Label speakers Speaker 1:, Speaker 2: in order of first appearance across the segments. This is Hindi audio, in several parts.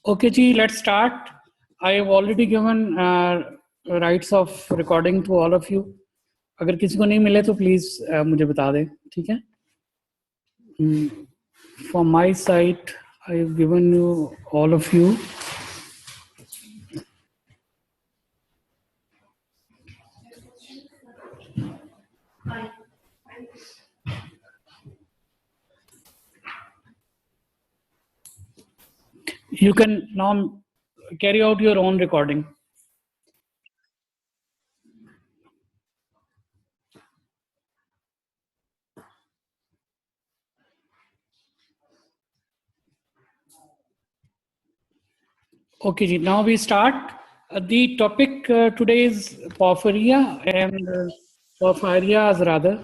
Speaker 1: Okay, ji, let's start. I have already given rights of recording to all of you. अगर किसी को नहीं मिले तो please मुझे बता दें, ठीक है? From my side, I have given you all of you. You can now carry out your own recording. Okay, ji, now we start. The topic today is porphyria and porphyrias rather.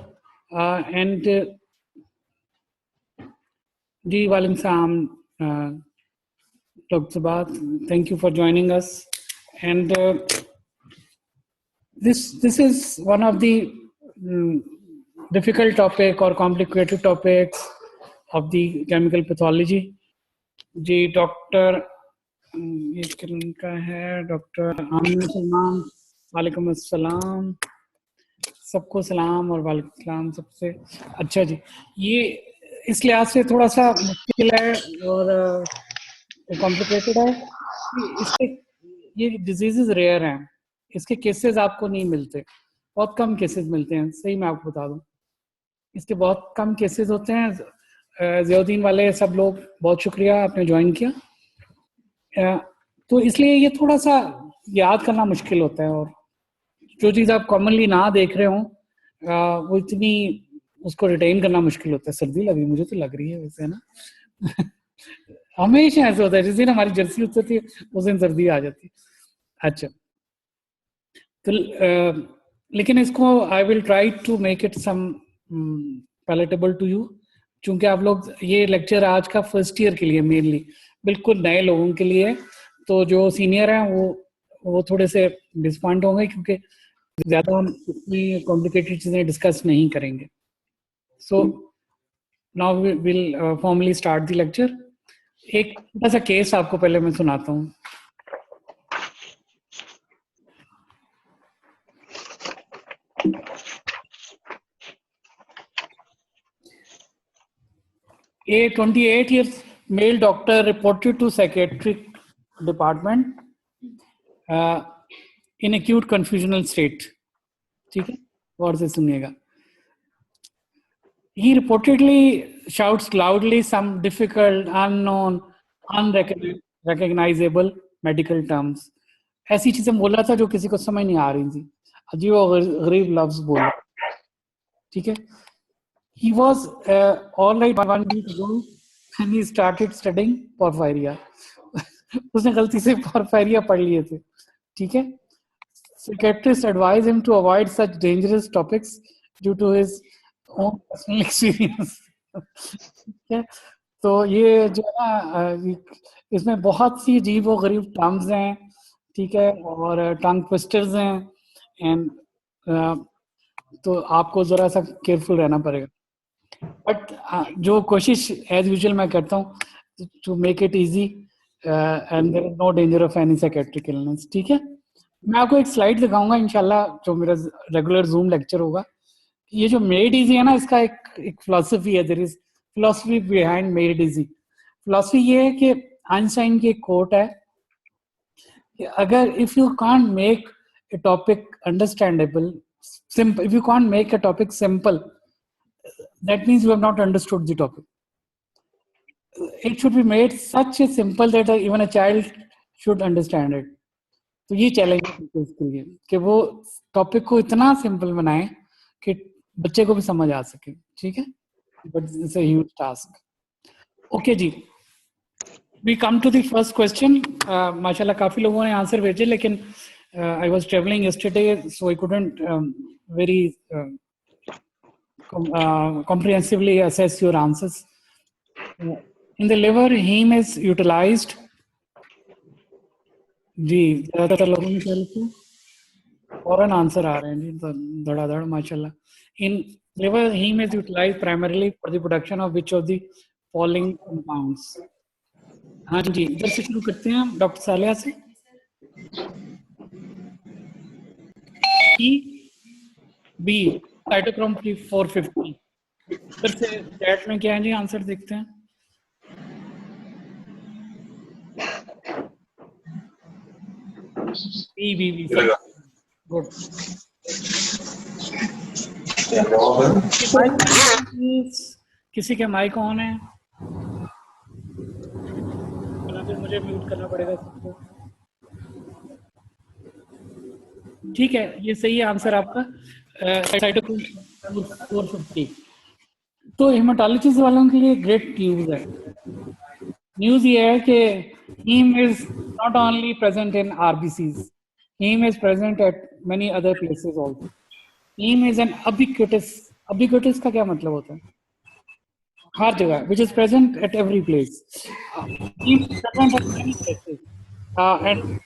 Speaker 1: Ji, Walim Salam, Dr. Sabat, thank you for joining us. And this is one of the difficult topic or complicated topics of the chemical pathology. जी डॉक्टर ये किनका है डॉक्टर आमिर सलमान वालेकुम अस्सलाम सबको सलाम और वालेकुम सलाम सबसे अच्छा जी ये इस लिहाज से थोड़ा सा मुश्किल है और कॉम्प्लिकेटेड है इसके ये डिजीजेस रेयर हैं इसके केसेस आपको नहीं मिलते बहुत कम केसेस मिलते हैं सही मैं आपको बता दूं इसके बहुत कम केसेस होते हैं ज़ियाउद्दीन वाले सब लोग बहुत शुक्रिया आपने ज्वाइन किया तो इसलिए ये थोड़ा सा याद करना मुश्किल होता है और जो चीज़ आप कॉमनली ना देख रहे हो वो इतनी उसको रिटेन करना मुश्किल होता है सर्दी लगी मुझे तो लग रही है वैसे ना हमेशा ऐसा होता है जिस दिन हमारी जर्सी उतरती है उस दिन सर्दी आ जाती है अच्छा तो लेकिन इसको I will try to make it some palatable to you चूंकि आप लोग ये लेक्चर आज का फर्स्ट ईयर के लिए मेनली बिल्कुल नए लोगों के लिए तो जो सीनियर हैं वो थोड़े से डिसपॉइंट होंगे क्योंकि ज़्यादा हम इतनी कॉम्प्लिकेटेड चीज़ें डिस्कस नहीं करेंगे so now we will formally start the lecture एक छोटा सा केस आपको पहले मैं सुनाता हूँ A 28 years male doctor reported to psychiatric department in acute confusional state. ठीक है और से सुनिएगा He reportedly shouts loudly some difficult, unknown, unrecognizable medical terms. ऐसी चीजें बोला था जो किसी को समझ नहीं आ रही थी अजीब और गरीब लफ्ज बोला ठीक है He was all right 1 week ago and he started studying porphyria. उसने गलती से porphyria पढ़ लिए थे ठीक है Psychiatrists advise him to avoid such dangerous topics due to his own personal experience. तो ये जो है ना इसमें बहुत सी अजीब व गरीब टर्म्स हैं ठीक है और टंग ट्विस्टर्स हैं एंड तो आपको जरा सा केयरफुल रहना पड़ेगा बट जो कोशिश एज यूजुअल मैं करता हूँ to make it easy and there is no danger of any psychiatric illness ठीक है मैं आपको एक स्लाइड दिखाऊंगा इंशाल्लाह जो मेरा रेगुलर जूम लेक्चर होगा ये जो मेड इजी है ना इसका एक फिलॉसफी है there is philosophy behind made easy philosophy ये है कि आइंस्टाइन की एक कोट है कि अगर if you can't make a topic understandable simple if you can't make a topic simple that means you have not understood the topic it should be made such a simple that even a child should understand it तो ये चैलेंज है इसके लिए कि वो टॉपिक को इतना सिंपल बनाए कि बच्चे को भी समझ आ सके ठीक है but it's a huge task okay जी we come to the first question माशाल्लाह काफी लोगों ने आंसर भेजे लेकिन I was traveling yesterday, so I couldn't very comprehensively assess your answers. In the liver, heme is utilized. जी ज़्यादातर लोगों ने क्या लिखा फौरन आंसर आ रहे हैं जी धड़ाधड़ माशाल्लाह In liver, heme is utilized primarily for the production of which of the following compounds? हाँ जी, इधर से शुरू करते हैं डॉक्टर सालिया से। B cytochrome 450। फिर से चैट में क्या है जी, आंसर देखते हैं। Be good. किसी के माइक ऑन है, फिर मुझे म्यूट करना पड़ेगा सबको। ठीक है, ये सही है आंसर आपका, साइटोक्रोम 450। तो हेमाटोलॉजिस्ट वालों के लिए ग्रेट न्यूज है। न्यूज ये है कि heme is not only present in RBCs, heme is present at many other places also. Heme is an ubiquitous, ubiquitous का क्या मतलब होता है? हर जगह, which is present at every place. Heme is present at many places and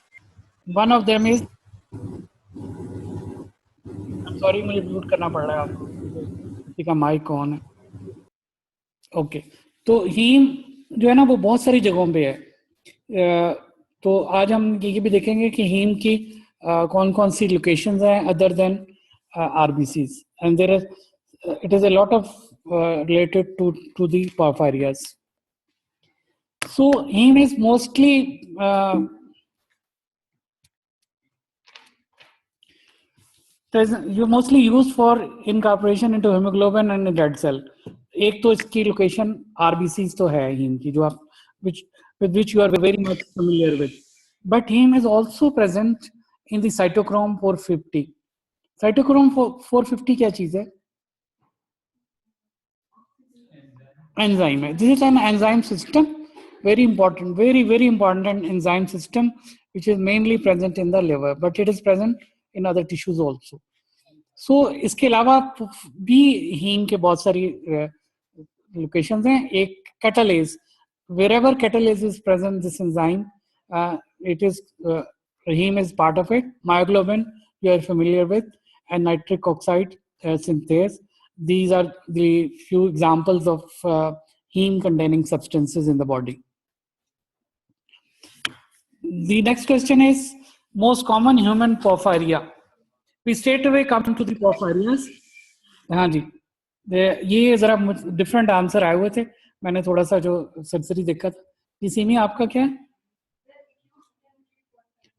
Speaker 1: one of them is, sorry मुझे म्यूट करना पड़ रहा है आपको, किसी का माइक ऑन है। ओके, तो हीम जो है ना वो बहुत सारी जगहों पे है। तो आज हम ये भी देखेंगे कि हीम की कौन कौन सी लोकेशंस हैं other than RBCs, and there is it is a lot of related to the porphyrias. So heme is mostly you mostly used for incorporation into hemoglobin and red cell. एक तो इसकी लोकेशन आरबीसीज तो है हीम की, जो आप with which you are very much familiar with, but heme is also present in the cytochrome 450. cytochrome 450 क्या चीज है? Enzyme है. This is an enzyme system, very important, very important enzyme system, which is mainly present in the liver, but it is present in other tissues also. So इसके अलावा भी हीम के बहुत सारी लोकेशंस हैं. एक catalase, wherever catalase is present, this enzyme, it is heme is part of it. Myoglobin you are familiar with, and nitric oxide synthase. These are the few examples of heme containing substances in the body. The next question is most common human porphyria. We straight away come to the porphyrias. हाँ जी, ये जरा डिफरेंट आंसर आए हुए थे, मैंने थोड़ा सा जो सरसरी देखा था। इसी में आपका क्या है?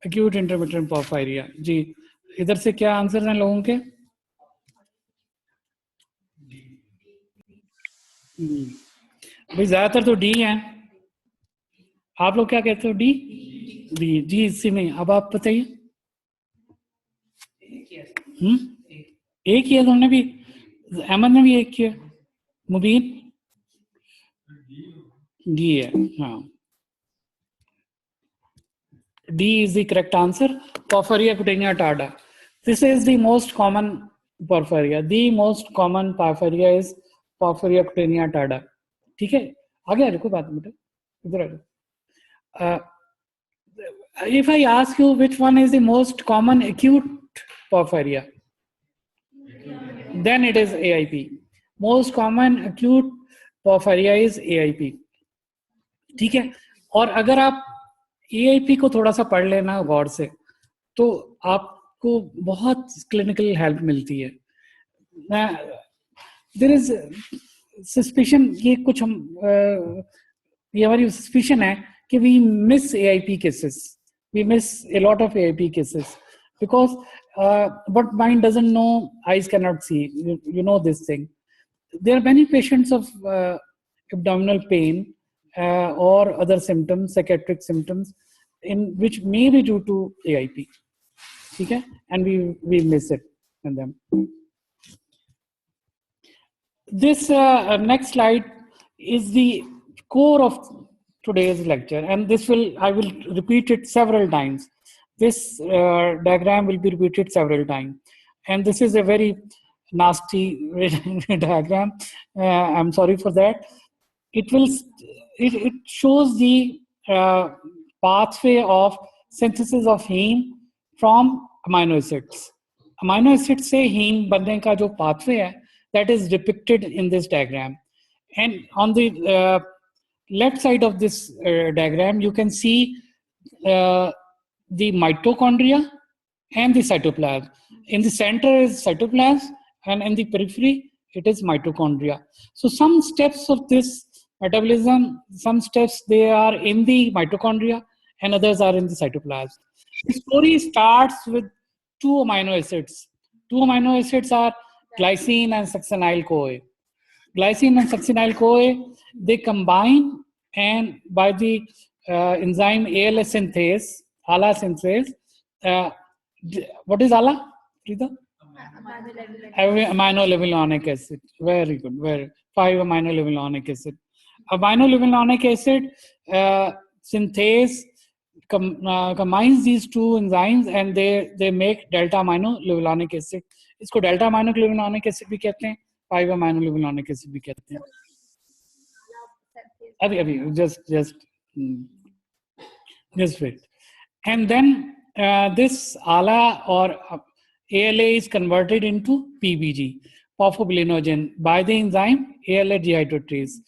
Speaker 1: Acute intermittent पोर्फायरिया। जी, इधर से क्या आंसर हैं लोगों के? भाई ज्यादातर तो डी हैं, आप लोग क्या कहते हो? डी? डी जी, इसी में। अब आप बताइए। एक किया तुमने भी, अहमद ने भी एक किया, मुबीन डी है। हाँ, D is the correct answer. Porphyria cutaneous tarda. This is the most common porphyria. The most common porphyria is Porphyria cutaneous tarda. ठीक है, आगे आ जाओ, कोई बात नहीं बेटा, इधर आ जाओ। If I ask you which one is the most common acute porphyria, then it is AIP. Most common acute porphyria is AIP. ठीक है, और अगर आप AIP को थोड़ा सा पढ़ लेना गौर से, तो आपको बहुत क्लिनिकल हेल्प मिलती है। देयर इज सस्पिशन, ये कुछ हम ये हमारी सस्पिशन है कि we miss AIP cases, we miss a lot of AIP cases because what mind doesn't know, eyes cannot see. You know this thing. There are many patients of abdominal pain or other symptoms, psychiatric symptoms, in which may be due to AIP. Okay? And we miss it in them. This next slide is the core of today's lecture, and this I will repeat it several times. This diagram will be repeated several times, and this is a very nasty diagram. I'm sorry for that. It shows the pathway of synthesis of heme from amino acids. Amino acids से heme बनने का जो pathway है, that is depicted in this diagram. And on the left side of this diagram, you can see the mitochondria and the cytoplasm. In the center is cytoplasm, and in the periphery, it is mitochondria. So some steps of this metabolism, some steps they are in the mitochondria and others are in the cytoplasm. The story starts with two amino acids. Two amino acids are glycine and succinyl-CoA. Glycine and succinyl-CoA, they combine, and by the enzyme ALA synthase, ALA synthase, what is ALA? Amino levulonic acid. Very good. 5 amino levulonic acid. Amino levulonic acid synthase combines these two enzymes and they make delta amino levulonic acid. इसको delta amino levulonic acid भी कहते हैं, 5 amino levulonic acid भी कहते हैं. अभी just wait. And then this ALA or ALA is converted into PBG, porphobilinogen, by the enzyme ALA dehydrogenase.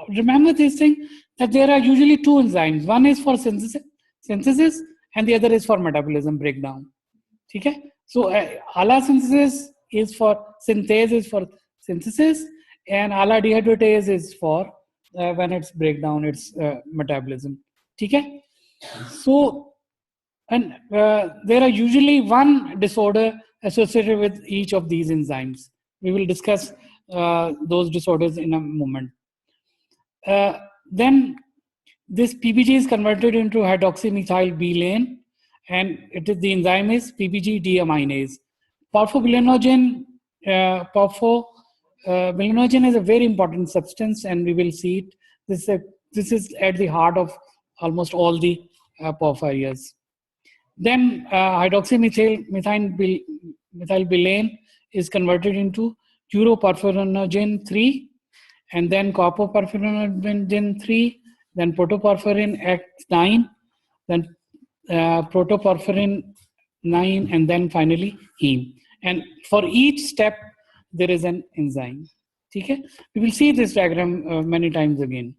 Speaker 1: Remember this thing, that there are usually two enzymes. One is for synthesis and the other is for metabolism breakdown. Okay? So ALA synthesis is for synthase is for synthesis, and ALA dehydrogenase is for when it's breakdown, it's metabolism. Okay? So, and there are usually one disorder associated with each of these enzymes. We will discuss those disorders in a moment. Then this PBG is converted into hydroxymethyl B-lane, and the enzyme is PBG deaminase. Porphobilinogen, bilinogen is a very important substance, and we will see it. This is at the heart of almost all the porphyrias. Then hydroxymethyl bilane is converted into uroporphyrinogen 3, and then copoporphyrinogen 3, then protoporphyrin X9, then protoporphyrin 9, and then finally heme. And for each step, there is an enzyme. Okay? We will see this diagram many times again.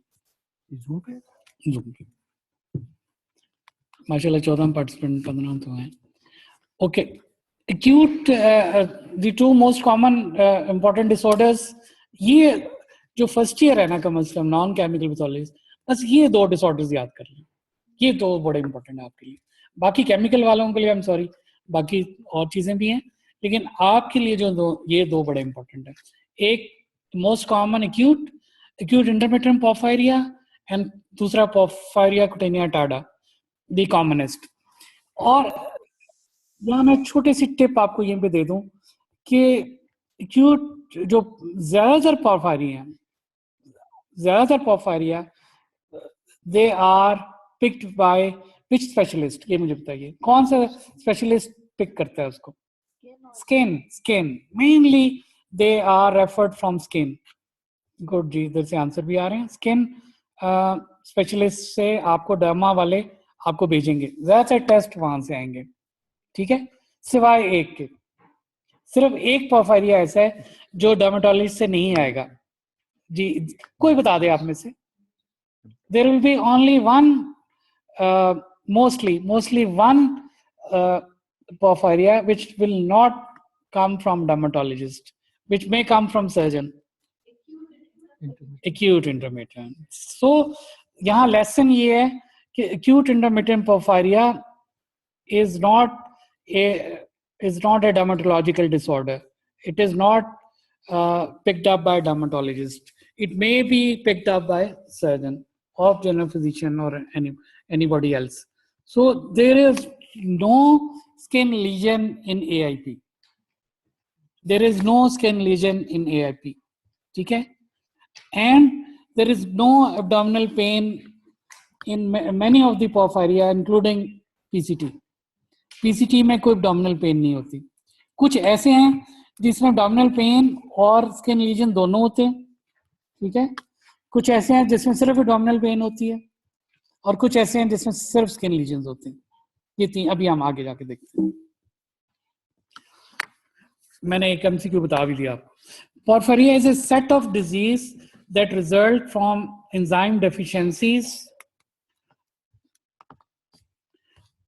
Speaker 1: माशाल्लाह 14 participant 15 तो हैं. Okay, acute the two most common important disorders, ये जो फर्स्ट ईयर है ना कम से कम नॉन केमिकल पैथोलॉजी, बस ये दो डिसऑर्डर्स याद कर लें. ये दो बड़े इंपॉर्टेंट है आपके लिए. बाकी केमिकल वालों के लिए आई एम सॉरी, बाकी और चीजें भी हैं, लेकिन आपके लिए जो ये दो बड़े इंपॉर्टेंट है. एक most common acute intermittent porphyria, and दूसरा पोर्फायरिया कुटेनिया टाडा, द कॉमनेस्ट. और यहाँ मैं छोटे सी टिप आपको यहीं पे दे दूं कि एक्यूट जो ज्यादातर porphyria they are picked by which specialist, ये मुझे बताइए कौन सा स्पेशलिस्ट पिक करता है उसको? Skin mainly they are referred from skin. Good जी, इधर से आंसर भी आ रहे हैं. स्किन स्पेशलिस्ट से आपको डर्मा वाले आपको भेजेंगे, ज्यादातर टेस्ट वहां से आएंगे. ठीक है, सिवाय एक के. सिर्फ एक पोर्फायरिया ऐसा है जो डर्मेटोलॉजिस्ट से नहीं आएगा. जी कोई बता दे आप में से. There will be only one, mostly one porphyria which will not come from dermatologist, which may come from surgeon. Acute intermittent. So यहाँ lesson ये है कि acute intermittent porphyria is not a dermatological disorder. It is not picked up by dermatologist. It may be picked up by surgeon or general physician or anybody else. So there is no skin lesion in AIP. There is no skin lesion in AIP. Okay? And there is no abdominal pain in many of the porphyria, including PCT. PCT में कोई abdominal pain नहीं होती. कुछ ऐसे हैं जिसमें abdominal pain और skin lesion दोनों होते हैं. ठीक है, कुछ ऐसे हैं जिसमें सिर्फ abdominal pain होती है, और कुछ ऐसे हैं जिसमें सिर्फ skin lesions होते हैं. ये तीन अभी हम आगे जाके देखते हैं. मैंने एक MCQ बता भी दिया आपको. Porphyria is a set of disease that result from enzyme deficiencies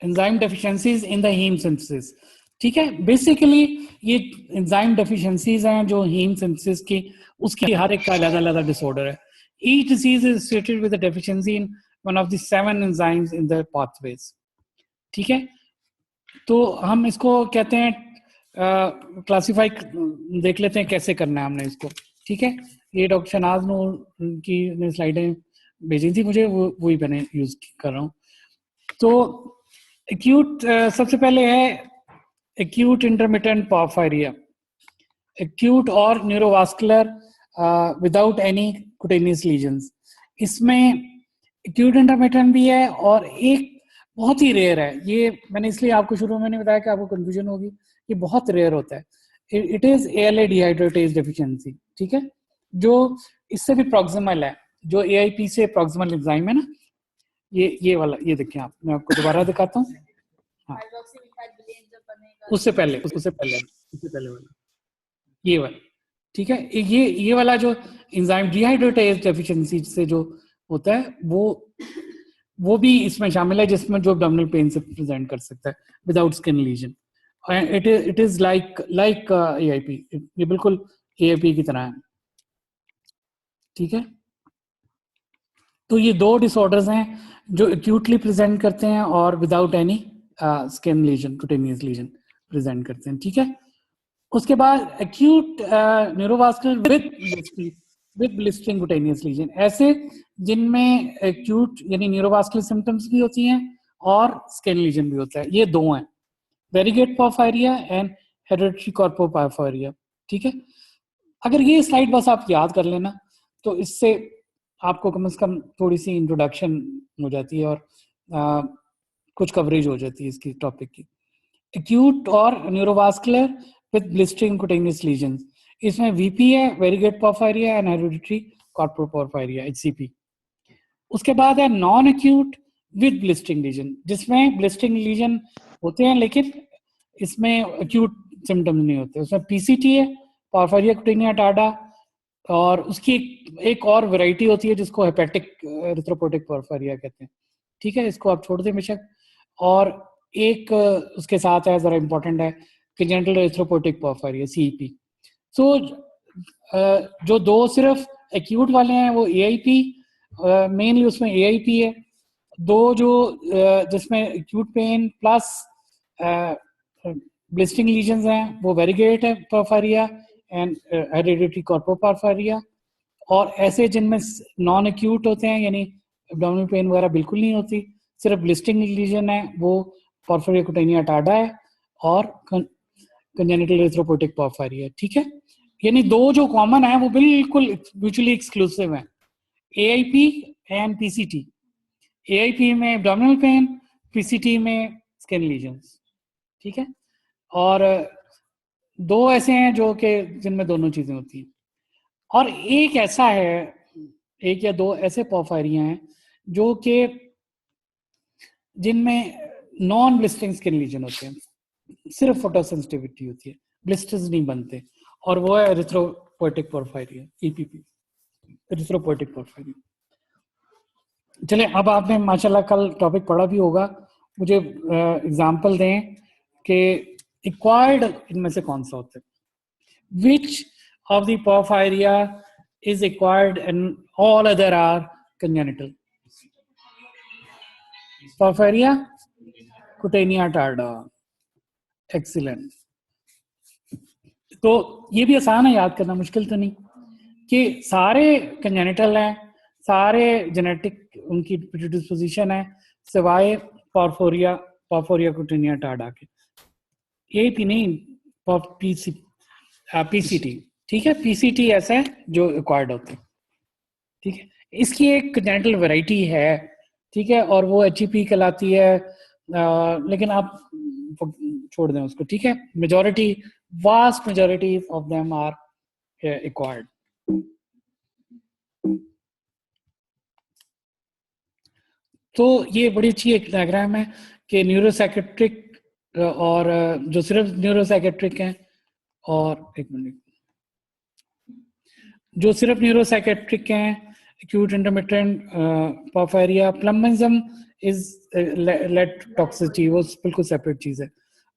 Speaker 1: in the heme synthesis. ठीक है, बेसिकली ये एंजाइम डेफिशिएंसीज हैं जो हीम सिंथेसिस की, उसकी हर एक का अलग-अलग डिसऑर्डर है. Each disease is associated with a deficiency in one of the 7 enzymes in the pathways. ठीक है, तो हम इसको कहते हैं क्लासिफाई, देख लेते हैं कैसे करना है हमने इसको. ठीक है, ये डॉक्टर शहनाज नूर की स्लाइडें भेजी थी मुझे, वही मैंने यूज कर रहा हूँ. तो एक्यूट सबसे पहले है एक्यूट इंटरमिटेंट पोर्फायरिया, एक्यूट और neurovascular without any cutaneous lesions. इसमें एक्यूट इंटरमिटेंट भी है और एक बहुत ही रेयर है. ये मैंने इसलिए आपको शुरू में नहीं बताया कि आपको कंफ्यूजन होगी, ये बहुत रेयर होता है. It is ALA dehydratase deficiency. ठीक है, जो इससे भी प्रॉक्सिमल है, जो AIP से प्रॉक्सिमल एंजाइम है ना, ये वाला, ये देखिए आप, मैं आपको दोबारा दिखाता हूँ. हाँ, उससे पहले वाला, ये वाला. ठीक है, ये वाला जो एंजाइम डिहाइड्रेटेज डेफिशिएंसी से जो होता है वो भी इसमें शामिल है, जिसमें जो एब्डोमिनल पेन से प्रेजेंट कर सकता है without skin lesion. It is like AIP, ये बिल्कुल AIP की तरह है. ठीक है, तो ये 2 डिसऑर्डर्स हैं जो एक्यूटली प्रेजेंट करते हैं और without any skin lesion, cutaneous lesion present करते हैं. ठीक है, उसके बाद acute neurovascular with blistering cutaneous lesion, ऐसे जिनमें एक्यूट यानी न्यूरोवास्कुलर सिम्टम्स भी होती हैं और स्किन लीजन भी होता है. ये 2 हैं, वेरीगेट पोर्फायरिया एंड हेरेडिटरी कॉर्पोपोर्फायरिया. ठीक है, अगर ये स्लाइड बस आप याद कर लेना तो इससे आपको कम से कम थोड़ी सी इंट्रोडक्शन हो जाती है और कुछ कवरेज हो जाती है इसकी टॉपिक की. एक्यूट और neurovascular with blistering cutaneous lesions, इसमें VP है, variegate porphyria and hereditary coproporphyria, HCP. उसके बाद है non acute with blistering lesion, जिसमें ब्लिस्टरिंग लीजन होते हैं लेकिन इसमें एक्यूट सिम्टम्स नहीं होते. उसमें PCT है, पोर्फायरिया कुटेनिया टार्डा, और उसकी एक और वैरायटी होती है जिसको हेपेटिक एरिथ्रोपोइटिक पोर्फायरिया कहते हैं. ठीक है, इसको आप छोड़ दें बेशक. और एक उसके साथ है, जरा इंपॉर्टेंट है, कंजेनिटल एरिथ्रोपोइटिक पोर्फायरिया, CEP. सो जो 2 सिर्फ एक्यूट वाले हैं वो AIP, मेनली उसमें AIP है. 2 जो जिसमें एक्यूट पेन प्लस ब्लिस्टिंग लीजन्स हैं वो वेरीगेट है पोर्फायरिया एंड हेरेडिटरी कॉर्पोपोर्फायरिया. और ऐसे जिनमें नॉन एक्यूट होते हैं यानी एब्डोमिनल पेन वगैरह बिल्कुल नहीं होती, सिर्फ ब्लिस्टिंग लीजन है, वो पोर्फायरिया कुटेनिया टार्डा है और कंजेनिटल एरिथ्रोपोइटिक पोर्फायरिया. ठीक है, यानी 2 जो कॉमन है वो बिल्कुल म्यूचुअली एक्सक्लूसिव है, AIP एंड PCT. AIP में एब्डोमिनल पेन, PCT में स्किन लीजन्स. ठीक है, और 2 ऐसे हैं जो कि जिनमें दोनों चीजें होती हैं. और एक ऐसा है, 1 या 2 ऐसे पोर्फायरिया हैं जो कि जिनमें नॉन ब्लिस्टरिंग स्किन लीजन होते हैं, सिर्फ फोटोसेंसिटिविटी होती है, ब्लिस्टर्स नहीं बनते, और वो है एरिथ्रोपोइटिक पोर्फायरिया, EPP, एरिथ्रोपोइटिक पोर्फायरिया. चले, अब आपने माशाल्लाह कल टॉपिक पढ़ा भी होगा, मुझे एग्जांपल दें कि एक्वायर्ड इनमें से कौन सा होता है. Which of the porphyria is acquired and all other are congenital? Porphyria cutanea tarda. Excellent. तो ये भी आसान है याद करना, मुश्किल तो नहीं, कि सारे कंजेनिटल हैं, सारे जेनेटिक उनकी प्रीडिस्पोजिशन है, सिवाय पोर्फायरिया कुटेनिया टार्डा के. AIP नहीं, PCT. ठीक है, PCT ऐसा है जो एक्वायर्ड होते हैं. ठीक है, इसकी एक कंजेनिटल वैरायटी है. ठीक है, और वो HEP कहलाती है, लेकिन आप छोड़ दें उसको. ठीक है, majority, vast majority of them are acquired. तो ये बड़ी अच्छी एक डायग्राम है कि न्यूरोसाइकेट्रिक और जो सिर्फ न्यूरोसाइकेट्रिक हैं, और एक मिनट, जो सिर्फ न्यूरोसाइकेट्रिक हैं, acute intermittent porphyria, plumbanism is lead toxicity, वो बिल्कुल सेपरेट चीज है।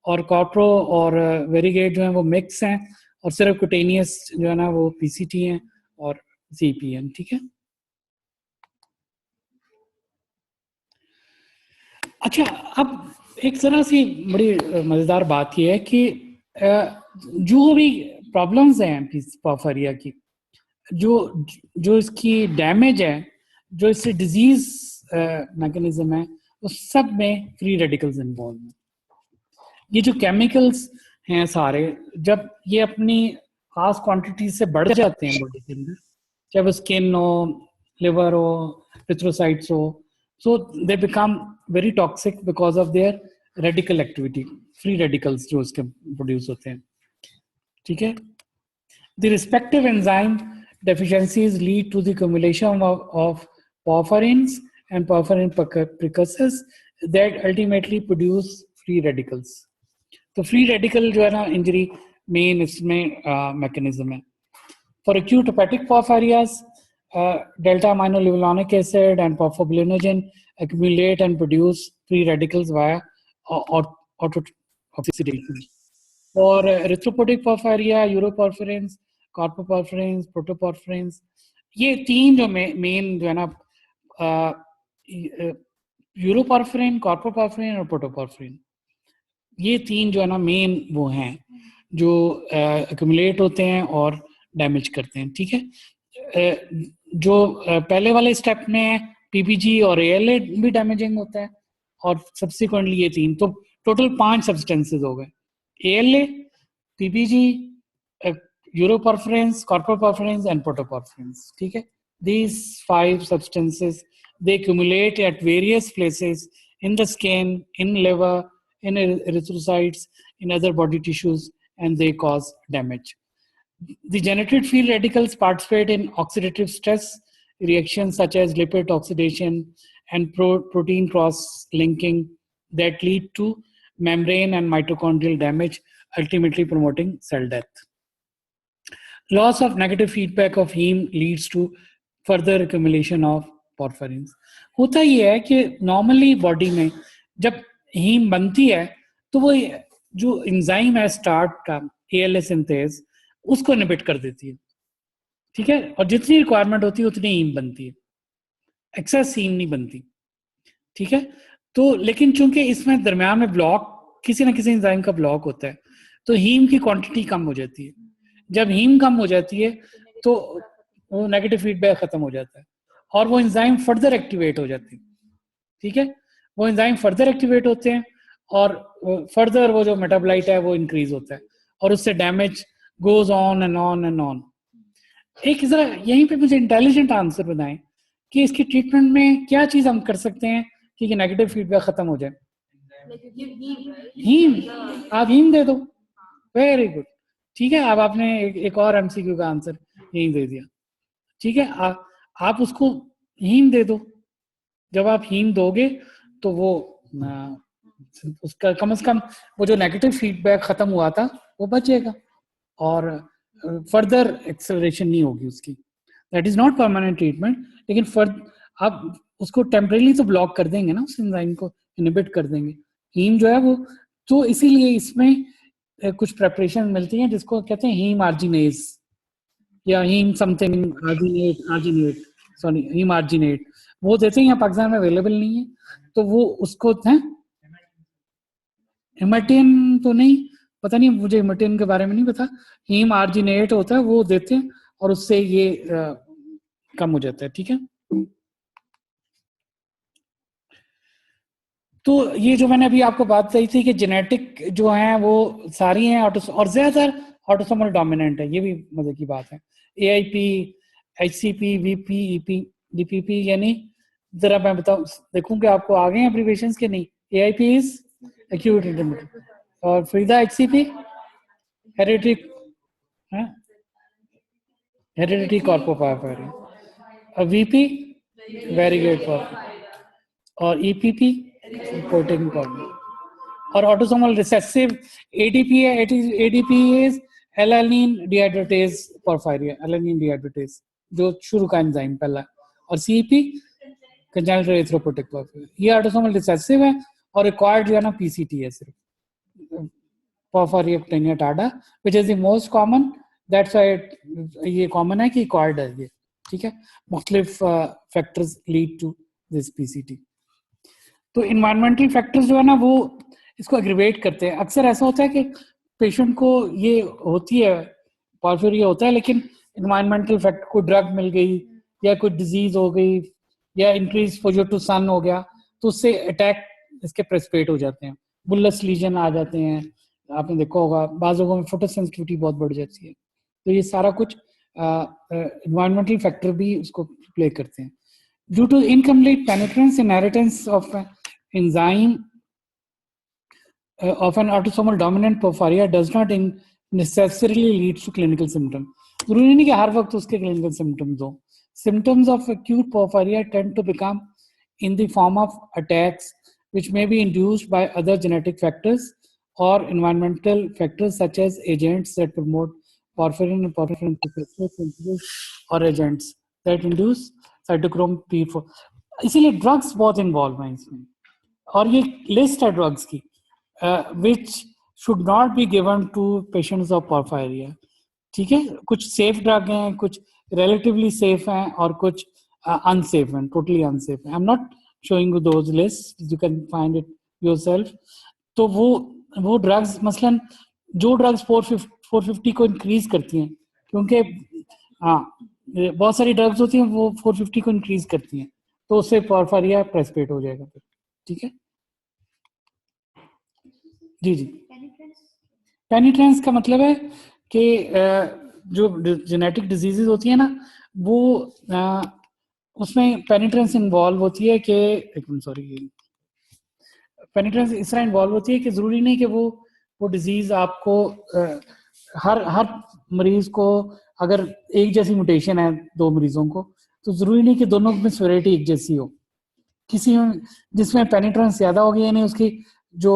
Speaker 1: और कॉर्प्रो और वेरिगेट जो है वो मिक्स हैं, और सिर्फ कुटेनियस जो है ना वो पीसीटी हैं और सीपीएन। ठीक है, अच्छा अब एक जरा सी बड़ी मजेदार बात यह है कि जो भी प्रॉब्लम्स हैं पोर्फिरिया की, जो जो इसकी डैमेज है, जो इससे डिजीज मैकेनिज्म है, उस सब में फ्री रेडिकल्स इन्वॉल्व हैं। ये जो केमिकल्स हैं सारे, जब ये अपनी खास क्वांटिटी से बढ़ जाते हैं बॉडी के अंदर, चाहे वो स्किन हो, लिवर हो, एरिथ्रोसाइट्स हो, so they become very toxic because of their radical activity, free radicals जो उसके प्रोड्यूस होते हैं। ठीक है, the respective enzyme deficiencies lead to the accumulation of porphyrins and porphyrin precursors that ultimately produce free radicals। तो फ्री रेडिकल जो है ना इंजरी मेन इसमें मैकेनिज्म है। For acute hepatic porphyrias, delta aminolevulonic acid and porphobilinogen accumulate and produce free radicals via autooxidation. For erythropoietic porphyria, uroporphyrins, corpoporphyrins, protoporphyrins, ये तीन जो मेन जो है ना यूरोपोर्फिरिन, कॉर्पोपोर्फिरिन और प्रोटोपोर्फिरिन, ये तीन जो है ना मेन वो हैं जो एक्यूमुलेट होते हैं और डैमेज करते हैं। ठीक है, जो पहले वाले स्टेप में पीपीजी और एएलए भी डैमेजिंग होता है, और सब्सिक्वेंटली ये तीन, तो टोटल 5 सब्सटेंसेस हो गए, एएलए, पीपीजी, यूरोपोर्फिरिन्स, कॉर्पोपोर्फिरिन्स एंड प्रोटोपोर्फिरिन्स। ठीक है, these 5 substances, they accumulate at various places in the skin, in liver, in erythrocytes, in other body tissues, and they cause damage. The generated free radicals participate in oxidative stress reactions such as lipid oxidation and protein cross-linking that lead to membrane and mitochondrial damage, ultimately promoting cell death. Loss of negative feedback of heme leads to further accumulation of porphyrins। होता ये है कि नॉर्मली बॉडी में जब हीम बनती है तो वो जो एंजाइम है स्टार्ट का एएलए सिंथेज, उसको इनहिबिट कर देती है। ठीक है, और जितनी रिक्वायरमेंट होती है उतनी हीम बनती है, एक्सेस हीम नहीं बनती। ठीक है, तो लेकिन चूंकि इसमें दरम्यान में ब्लॉक, किसी ना किसी एंजाइम का ब्लॉक होता है, तो हीम की क्वांटिटी कम हो जाती है। जब हीम कम हो जाती है तो वो नेगेटिव फीडबैक खत्म हो जाता है और वो एंजाइम फर्दर एक्टिवेट हो जाती है। ठीक है, वो एंजाइम फर्दर एक्टिवेट होते हैं और फर्दर वो जो मेटाबोलाइट है वो इंक्रीज होता है, और उससे damage goes on and on and on. एक जरा यहीं पे मुझे इंटेलिजेंट आंसर बताएं कि इसकी ट्रीटमेंट में क्या चीज हम कर सकते हैं कि नेगेटिव फीडबैक खत्म हो जाए। हीम, आप हीम दे दो, वेरी गुड। ठीक है, अब आपने एक और एमसीक्यू का आंसर यही दे दिया। ठीक है, आप उसको हीम दे दो। जब आप हीम दोगे तो वो उसका कम से कम वो जो नेगेटिव फीडबैक खत्म हुआ था वो बचेगा और फर्दर एक्सेलरेशन नहीं होगी उसकी। That is not permanent treatment, लेकिन आप उसको टेम्परेली तो ब्लॉक कर देंगे ना, उस एंजाइम को इनहिबिट कर देंगे, हीम जो है वो। तो इसीलिए इसमें कुछ प्रेपरेशन मिलती हैं जिसको कहते हैं हीम आर्जिनेज या हीम समथिंग आर्जिनेट, सॉरी हीम आर्जिनेट, वो देते हैं, यहाँ पाकिस्तान में अवेलेबल नहीं है, तो वो उसको है। हेमाटिन तो नहीं, पता नहीं मुझे हेमाटिन के बारे में नहीं पता, हीम आर्जिनेट होता है वो देते हैं और उससे ये कम हो जाता है। ठीक है, तो ये जो मैंने अभी आपको बात कही थी कि जेनेटिक जो है वो सारी हैं और ज्यादातर ऑटोसोमल डोमिनेंट है, ये भी मजे की बात है। AIP, HCP, VP, EP, DPP, यानी जरा मैं बताऊं, देखूं कि आपको आ गए हैं एब्रिविएशंस के नहीं। एआईपी इज एक्यूट इंटरमिटेंट, और फ्रीदा एचसीपी हेरिडिटी कॉर्पोपायरिया, वीपी वेरीगेट और ईपीपी रिपोर्टिंग कॉर्पोरेट, और ऑटोसोमल रिसेसिव एडीपी है, एडीपी इज एलानिन डिहाइड्रेटेज पोर्फायरिया, एलानिन डिहाइड्रेटेज जो शुरू का एंजाइम पहला, और सीईपी कंजेनिटल एरिथ्रोपोइटिक पोर्फायरिया, ये ऑटोसोमल रिसेसिव है और रिक्वायर्ड जो है ना पीसीटी है सिर्फ, पोर्फायरिया कुटेनिया टाडा, which is the most common, that's why ये कॉमन है कि रिक्वायर्ड है ये, ठीक है। मुख्तलिफ factors lead to this PCT. तो इन्वायरमेंटल फैक्टर्स जो है ना वो इसको एग्रीवेट करते हैं। अक्सर ऐसा होता है कि पेशेंट को ये होती है, पोर्फिरिया होता है, लेकिन इन्वायरमेंटल फैक्टर, कोई ड्रग मिल गई या कोई डिजीज हो गई या इंक्रीज एक्सपोजर टू सन हो गया, तो उससे अटैक इसके प्रेसिपिटेट हो जाते हैं, बुल्लस लीजन आ जाते हैं, आपने देखा होगा बाज़ लोगों में फोटोसेंसिटिविटी बहुत बढ़ जाती है। तो ये सारा कुछ इन्वायरमेंटल फैक्टर भी उसको प्ले करते हैं। Due to incomplete penetrance inheritance of enzyme of an autosomal dominant porphyria does not necessarily lead to clinical symptom. जरूरी नहीं कि हर वक्त उसके clinical symptoms हो. Symptoms of acute porphyria tend to become in the form of attacks which may be induced by other genetic factors or environmental factors such as agents that promote porphyrin and porphyrin synthesis or agents that induce cytochrome P4. इसीलिए ड्रग्स बहुत इन्वॉल्व हैं इसमें, और ये लिस्ट है ड्रग्स की which should not be given to patients of porphyria, ठीक है। कुछ सेफ ड्रग हैं, कुछ रिलेटिवली सेफ हैं और कुछ अनसेफ हैं, टोटली अनसेफ हैं। I am not showing you those list, you can find it yourself. तो वो ड्रग्स मसलन जो ड्रग्स 450 को इंक्रीज करती हैं, क्योंकि हाँ बहुत सारी ड्रग्स होती हैं वो 450 को इंक्रीज करती हैं, तो उससे पोर्फायरिया प्रेसिपिटेट हो जाएगा फिर, ठीक है जी। जी पेनिट्रेंस का मतलब है कि जो जेनेटिक डिजीजेज होती है ना वो उसमें पेनिट्रेंस इन्वॉल्व होती है कि पेनिट्रेंस इस तरह इन्वॉल्व होती है कि जरूरी नहीं कि वो डिजीज आपको हर मरीज को, अगर एक जैसी म्यूटेशन है दो मरीजों को, तो जरूरी नहीं कि दोनों में सिवियरिटी एक जैसी हो। किसी जिसमें पेनिट्रेंस ज्यादा होगी यानी उसकी जो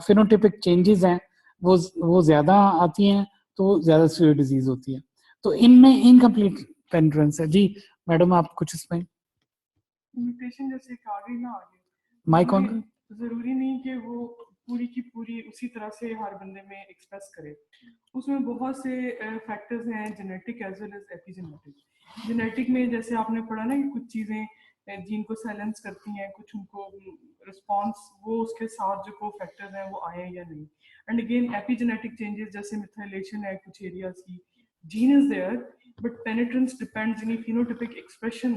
Speaker 1: फिनोटिपिक चेंजेस हैं वो ज्यादा आती हैं, तो ज्यादा सीवियर डिजीज होती है। तो इनमें इनकम्प्लीट पेनिट्रेंस है। जी मैडम आप कुछ इसमें
Speaker 2: म्यूटेशन जैसे आगे ना आगे
Speaker 1: माइक ऑन,
Speaker 2: जरूरी नहीं कि वो पूरी की पूरी उसी तरह से हर बंदे में एक्सप्रेस करे। उसमें बहुत से फैक्टर्स हैं, genetic as well as epigenetic. Genetic में जैसे आपने पढ़ा ना कि कुछ चीज़ें जीन को साइलेंस करती हैं, कुछ उनको रिस्पॉन्स वो उसके साथ जो को फैक्टर्स हैं वो आए या नहीं। एंड अगेन एपिजेनेटिक चेंजेस जैसे मिथाइलेशन है कुछ एरियाज की, gene is there but penetrance depends in phenotypic expression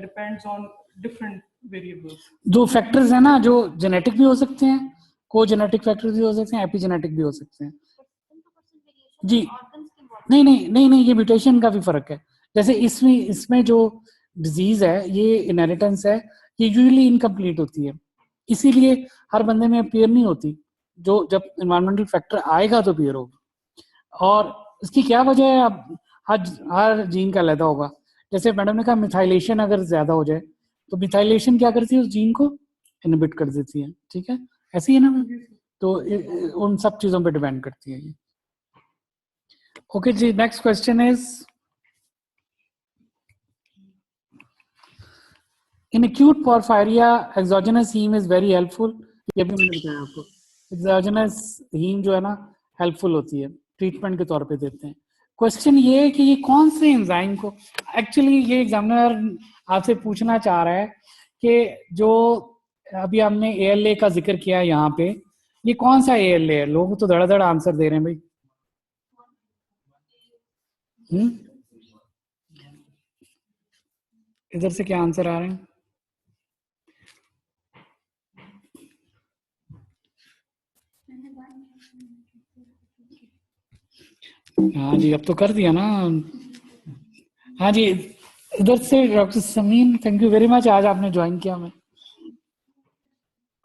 Speaker 2: depends on different variables.
Speaker 1: दो फैक्टर्स है ना जो जेनेटिक भी हो सकते हैं, को जेनेटिक फैक्टर्स भी हो सकते हैं, एपिजेनेटिक भी हो सकते हैं। जी नहीं ये म्यूटेशन का भी फर्क है। जैसे इसमें जो डिजीज है ये इनहेरिटेंस है, ये यूजुअली इनकम्प्लीट होती है, इसीलिए हर बंदे में अपीयर नहीं होती, जो जब इन्वायरमेंटल फैक्टर आएगा तो अपीयर होगी। और इसकी क्या वजह है, अब हर जीन का अलग होगा। जैसे मैडम ने कहा मिथाइलेशन अगर ज्यादा हो जाए तो मिथाइलेशन क्या करती है, उस जीन को इनहिबिट कर देती है, ठीक है ऐसी है ना। तो उन सब चीजों पे डिपेंड करती है ये। ओके जी, next question is in acute porphyria exogenous heme is very helpful. ये भी मैंने बताया आपको, एक्सोजेनस हीम जो है ना हेल्पफुल होती है, ट्रीटमेंट के तौर पे देते हैं। क्वेश्चन ये है कि ये कौन से एंजाइम को, एक्चुअली ये एग्जामिनर आपसे पूछना चाह रहा है कि जो अभी हमने ALA का जिक्र किया यहाँ पे, ये कौन सा ALA है। लोग तो धड़ाधड़ आंसर दे रहे हैं भाई। इधर से क्या आंसर आ रहे हैं? हाँ जी अब तो कर दिया ना। हाँ जी इधर से doctor Sameen, thank you very much, आज आपने ज्वाइन किया हमें।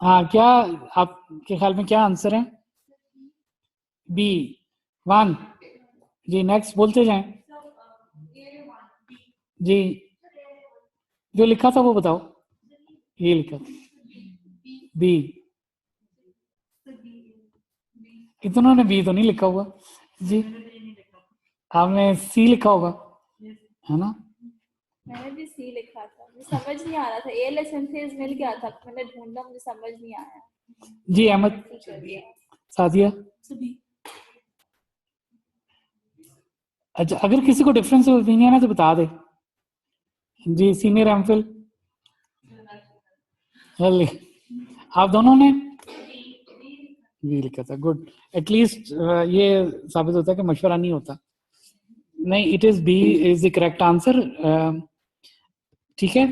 Speaker 1: हाँ क्या आपके ख्याल में क्या आंसर है? B1 जी। नेक्स्ट बोलते जाएं जी, जो लिखा था वो बताओ। ये लिखा था B, इतनों ने B तो नहीं लिखा हुआ। जी आपने सी लिखा होगा, है ना?
Speaker 3: मैंने भी सी लिखा था, मुझे समझ नहीं आ रहा था। एएलएस सिंथेस मिल गया था, मैंने ढूंढा, मुझे समझ नहीं आया।
Speaker 1: जी अहमद, सादिया। अच्छा, अगर किसी को डिफरेंस ओपिनियन है तो बता दे। जी सीनियर एमफिल, आप दोनों ने बी लिखा था, गुड। एटलीस्ट ये साबित होता है कि मशवरा नहीं होता। नहीं, it is B is the correct answer. ठीक है,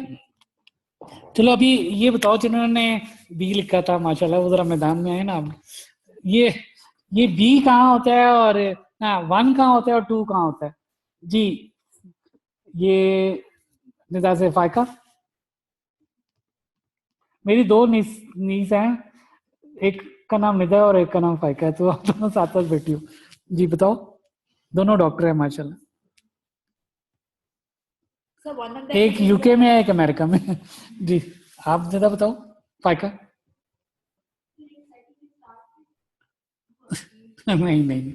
Speaker 1: चलो अभी ये बताओ जिन्होंने बी लिखा था, माशाल्लाह वो जरा मैदान में आए ना। अब ये बी कहाँ होता है और ना 1 कहाँ होता है और 2 कहाँ होता है? जी ये निदा से फायका, मेरी 2 नीस हैं, एक का नाम निदा और एक का नाम फायका है, तो आप दोनों साथ साथ बैठी हो। जी बताओ, दोनों डॉक्टर है माशाल्लाह।
Speaker 3: So one of them
Speaker 1: एक
Speaker 3: is
Speaker 1: यूके में है, एक अमेरिका में। जी आप ज्यादा बताओ फायका। नहीं नहीं,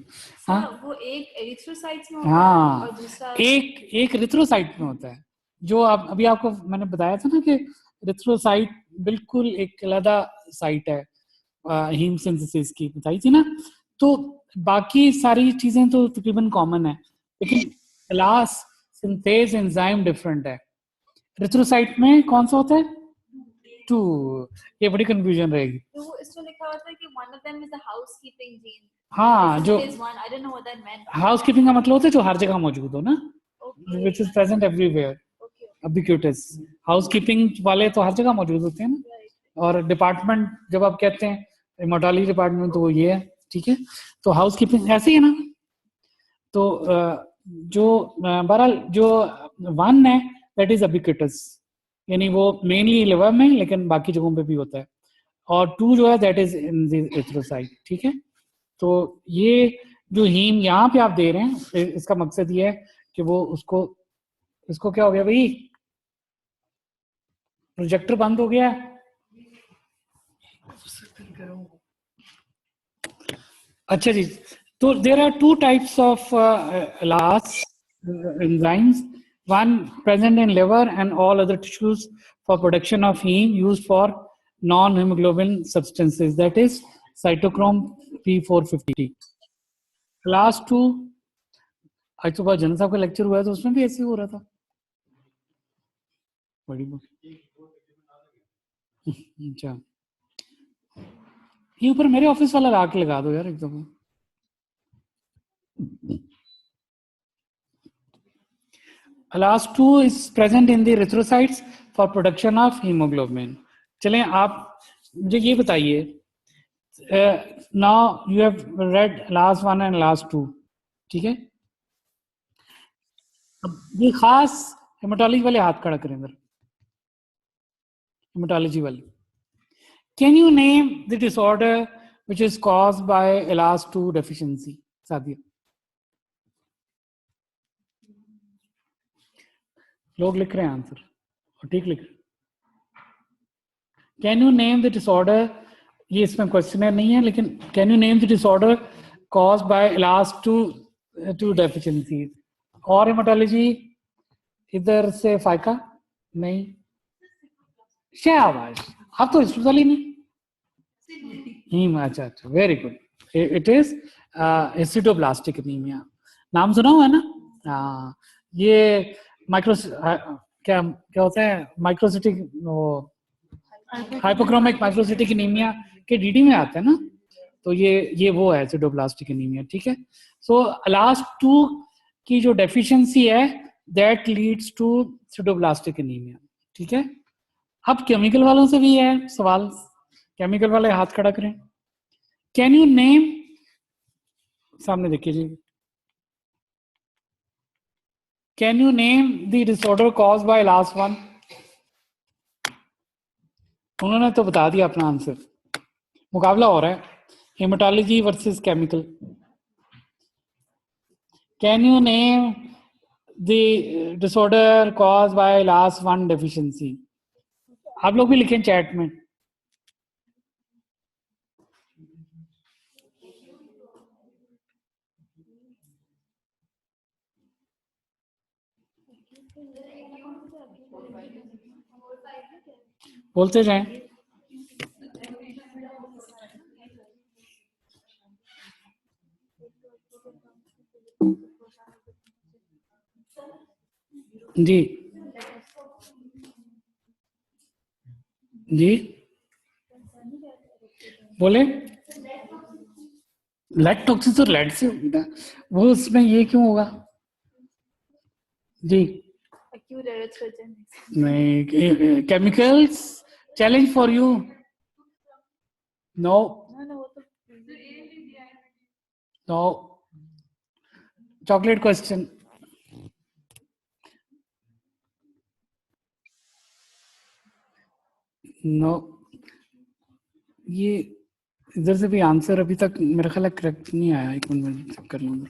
Speaker 1: हाँ
Speaker 3: वो एक एरिथ्रोसाइट्स में होता है
Speaker 1: हाँ,
Speaker 3: और दूसरा
Speaker 1: एक रिथ्रोसाइट में होता है। जो आप अभी आपको मैंने बताया था ना कि रिथ्रोसाइट बिल्कुल एक अलग साइट है हीम सिंथेसिस की, बताई थी ना। तो बाकी सारी चीजें तो तकरीबन कॉमन है, लेकिन क्लास सिंथेस एंजाइम डिफरेंट है। रिथ्रोसाइट में कौन सा होता है? 2। ये बड़ी कंफ्यूजन रहेगी।
Speaker 3: तो वो इसमें लिखा हुआ था कि one of them is a housekeeping gene.
Speaker 1: हाँ, जो
Speaker 3: Synthase one, I don't know what that meant.
Speaker 1: House keeping का मतलब होता है जो हर जगह मौजूद हो ना,
Speaker 3: Okay.
Speaker 1: Which is present everywhere.
Speaker 3: Okay.
Speaker 1: Ubiquitous, house keeping वाले तो हर जगह मौजूद होते हैं ना।
Speaker 3: Right.
Speaker 1: और डिपार्टमेंट जब आप कहते हैं हेमाटोलॉजी डिपार्टमेंट, तो वो ये है, ठीक है। तो हाउस कीपिंग ऐसे ही है ना। तो जो बहरहाल जो 1 है दैट इज अबिक्यूटस, यानी वो मेनली लिवर में, लेकिन बाकी जगहों पे भी होता है। और 2 जो है that is in the erythrocyte, ठीक है। तो ये जो हीम यहाँ पे आप दे रहे हैं, इसका मकसद ये है कि वो उसको, इसको क्या हो गया भाई, प्रोजेक्टर बंद हो गया है। अच्छा जी, तो there are 2 types of ALAS enzymes, one present in liver and all other tissues for production of heme, used for non-hemoglobin substances, that is cytochrome P450. Class 2, आज सुबह जन साहब का लेक्चर हुआ है तो उसमें भी ऐसे ही हो रहा था। बड़ी अच्छा, ये ऊपर मेरे ऑफिस वाला ला के लगा दो यार एकदम। Class 2 is present in the erythrocytes for production of hemoglobin. चलें आप मुझे ये बताइए, now you have read last 1 and last 2, ठीक है। अब ये खास हेमाटोलॉजी वाले हाथ खड़ा करें इधर, हेमाटोलॉजी वाले। Can you name the disorder which is caused by ELAS2 deficiency? Sadia, लोग लिख रहे हैं आंसर और ठीक लिख रहे हैं। Can you name the disorder, ये इसमें क्वेश्चनर नहीं है, लेकिन can you name the disorder caused bye ELAS2 deficiency? और हेमाटोलॉजी इधर से फायका नहीं, शाबाश, आप तो अस्पताल ही नहीं। अच्छा अच्छा, very good, it is sideroblastic anaemia, नाम सुना हुआ है ना। हाँ, ये माइक्रो क्या क्या होता है, माइक्रोसिटिक वो हाइपोक्रोमिक माइक्रोसिटिक एनीमिया के डीडी में आता है ना। तो ये वो है एसिडोब्लास्टिक एनीमिया, ठीक है। सो लास्ट 2 की जो डेफिशिएंसी है दैट लीड्स टू एसिडोब्लास्टिक एनीमिया, ठीक है। अब केमिकल वालों से भी है सवाल, केमिकल वाले हाथ खड़ा करें। कैन यू नेम, सामने देखिए जी, can you name the disorder caused by last 1? उन्होंने तो बता दिया अपना आंसर, मुकाबला हो रहा है haematology versus chemical. Can you name the disorder caused by last 1 deficiency? आप लोग भी लिखें चैट में। बोलते जाएं। जी जी बोले। लेड टॉक्सिस और लेड से होगा वो, उसमें ये क्यों होगा जी?
Speaker 3: Acute erythrogenesis.
Speaker 1: नहीं, chemicals challenge for you. No
Speaker 3: No, वो तो
Speaker 1: नो, चॉकलेट क्वेश्चन। नो, ये इधर से भी आंसर अभी तक मेरा ख्याल है करेक्ट नहीं आया। एक मिनट में चेक कर लूंगा।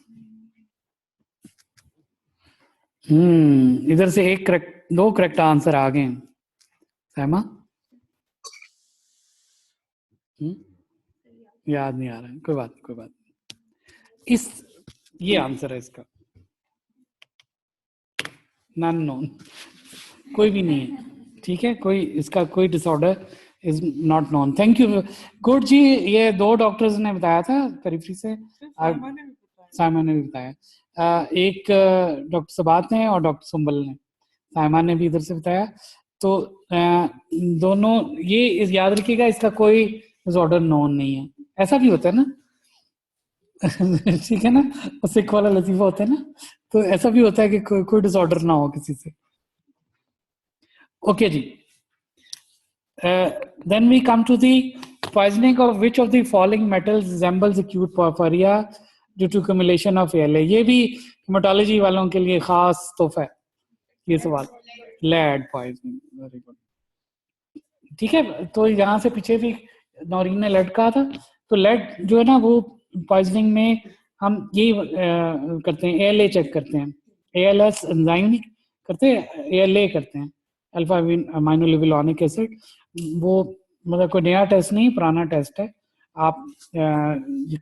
Speaker 1: इधर से एक करेक्ट, 2 करेक्ट आंसर आ गए हैं। सहमा याद नहीं आ रहा है, कोई बात नहीं, कोई बात नहीं। ये आंसर है इसका, नॉन नोन, कोई भी नहीं है। ठीक है, कोई इसका कोई disorder is not known. Thank you, good जी। ये 2 डॉक्टर्स ने बताया था पेरिफेरी से, साइमन ने भी बताया। एक डॉक्टर सबात ने और डॉक्टर सुंबल ने, साइमन ने भी इधर से बताया। तो दोनों ये याद रखिएगा, इसका कोई डिसऑर्डर नोन नहीं है। ऐसा भी होता है ना ठीक है ना, सिख वाला लतीफा होता है ना, तो ऐसा भी होता है कि कोई डिसऑर्डर ना हो किसी से। ओके जी, then we come to the poisoning of which of the following metals resembles acute porphyria due to accumulation of ALA। ये भी हेमाटोलॉजी वालों के लिए खास तोहफा है ये सवाल। Lead poisoning, very good. ठीक है, तो यहाँ से पीछे भी नौरीन ने लेड कहा था। तो लेड जो है ना, वो पॉइजनिंग में हम यही करते हैं, ALA चेक करते हैं। ALS एंजाइम नहीं करते, ALA करते हैं, अल्फा अमीनो लिवोनिक एसिड। वो मतलब कोई नया टेस्ट नहीं, पुराना टेस्ट है। आप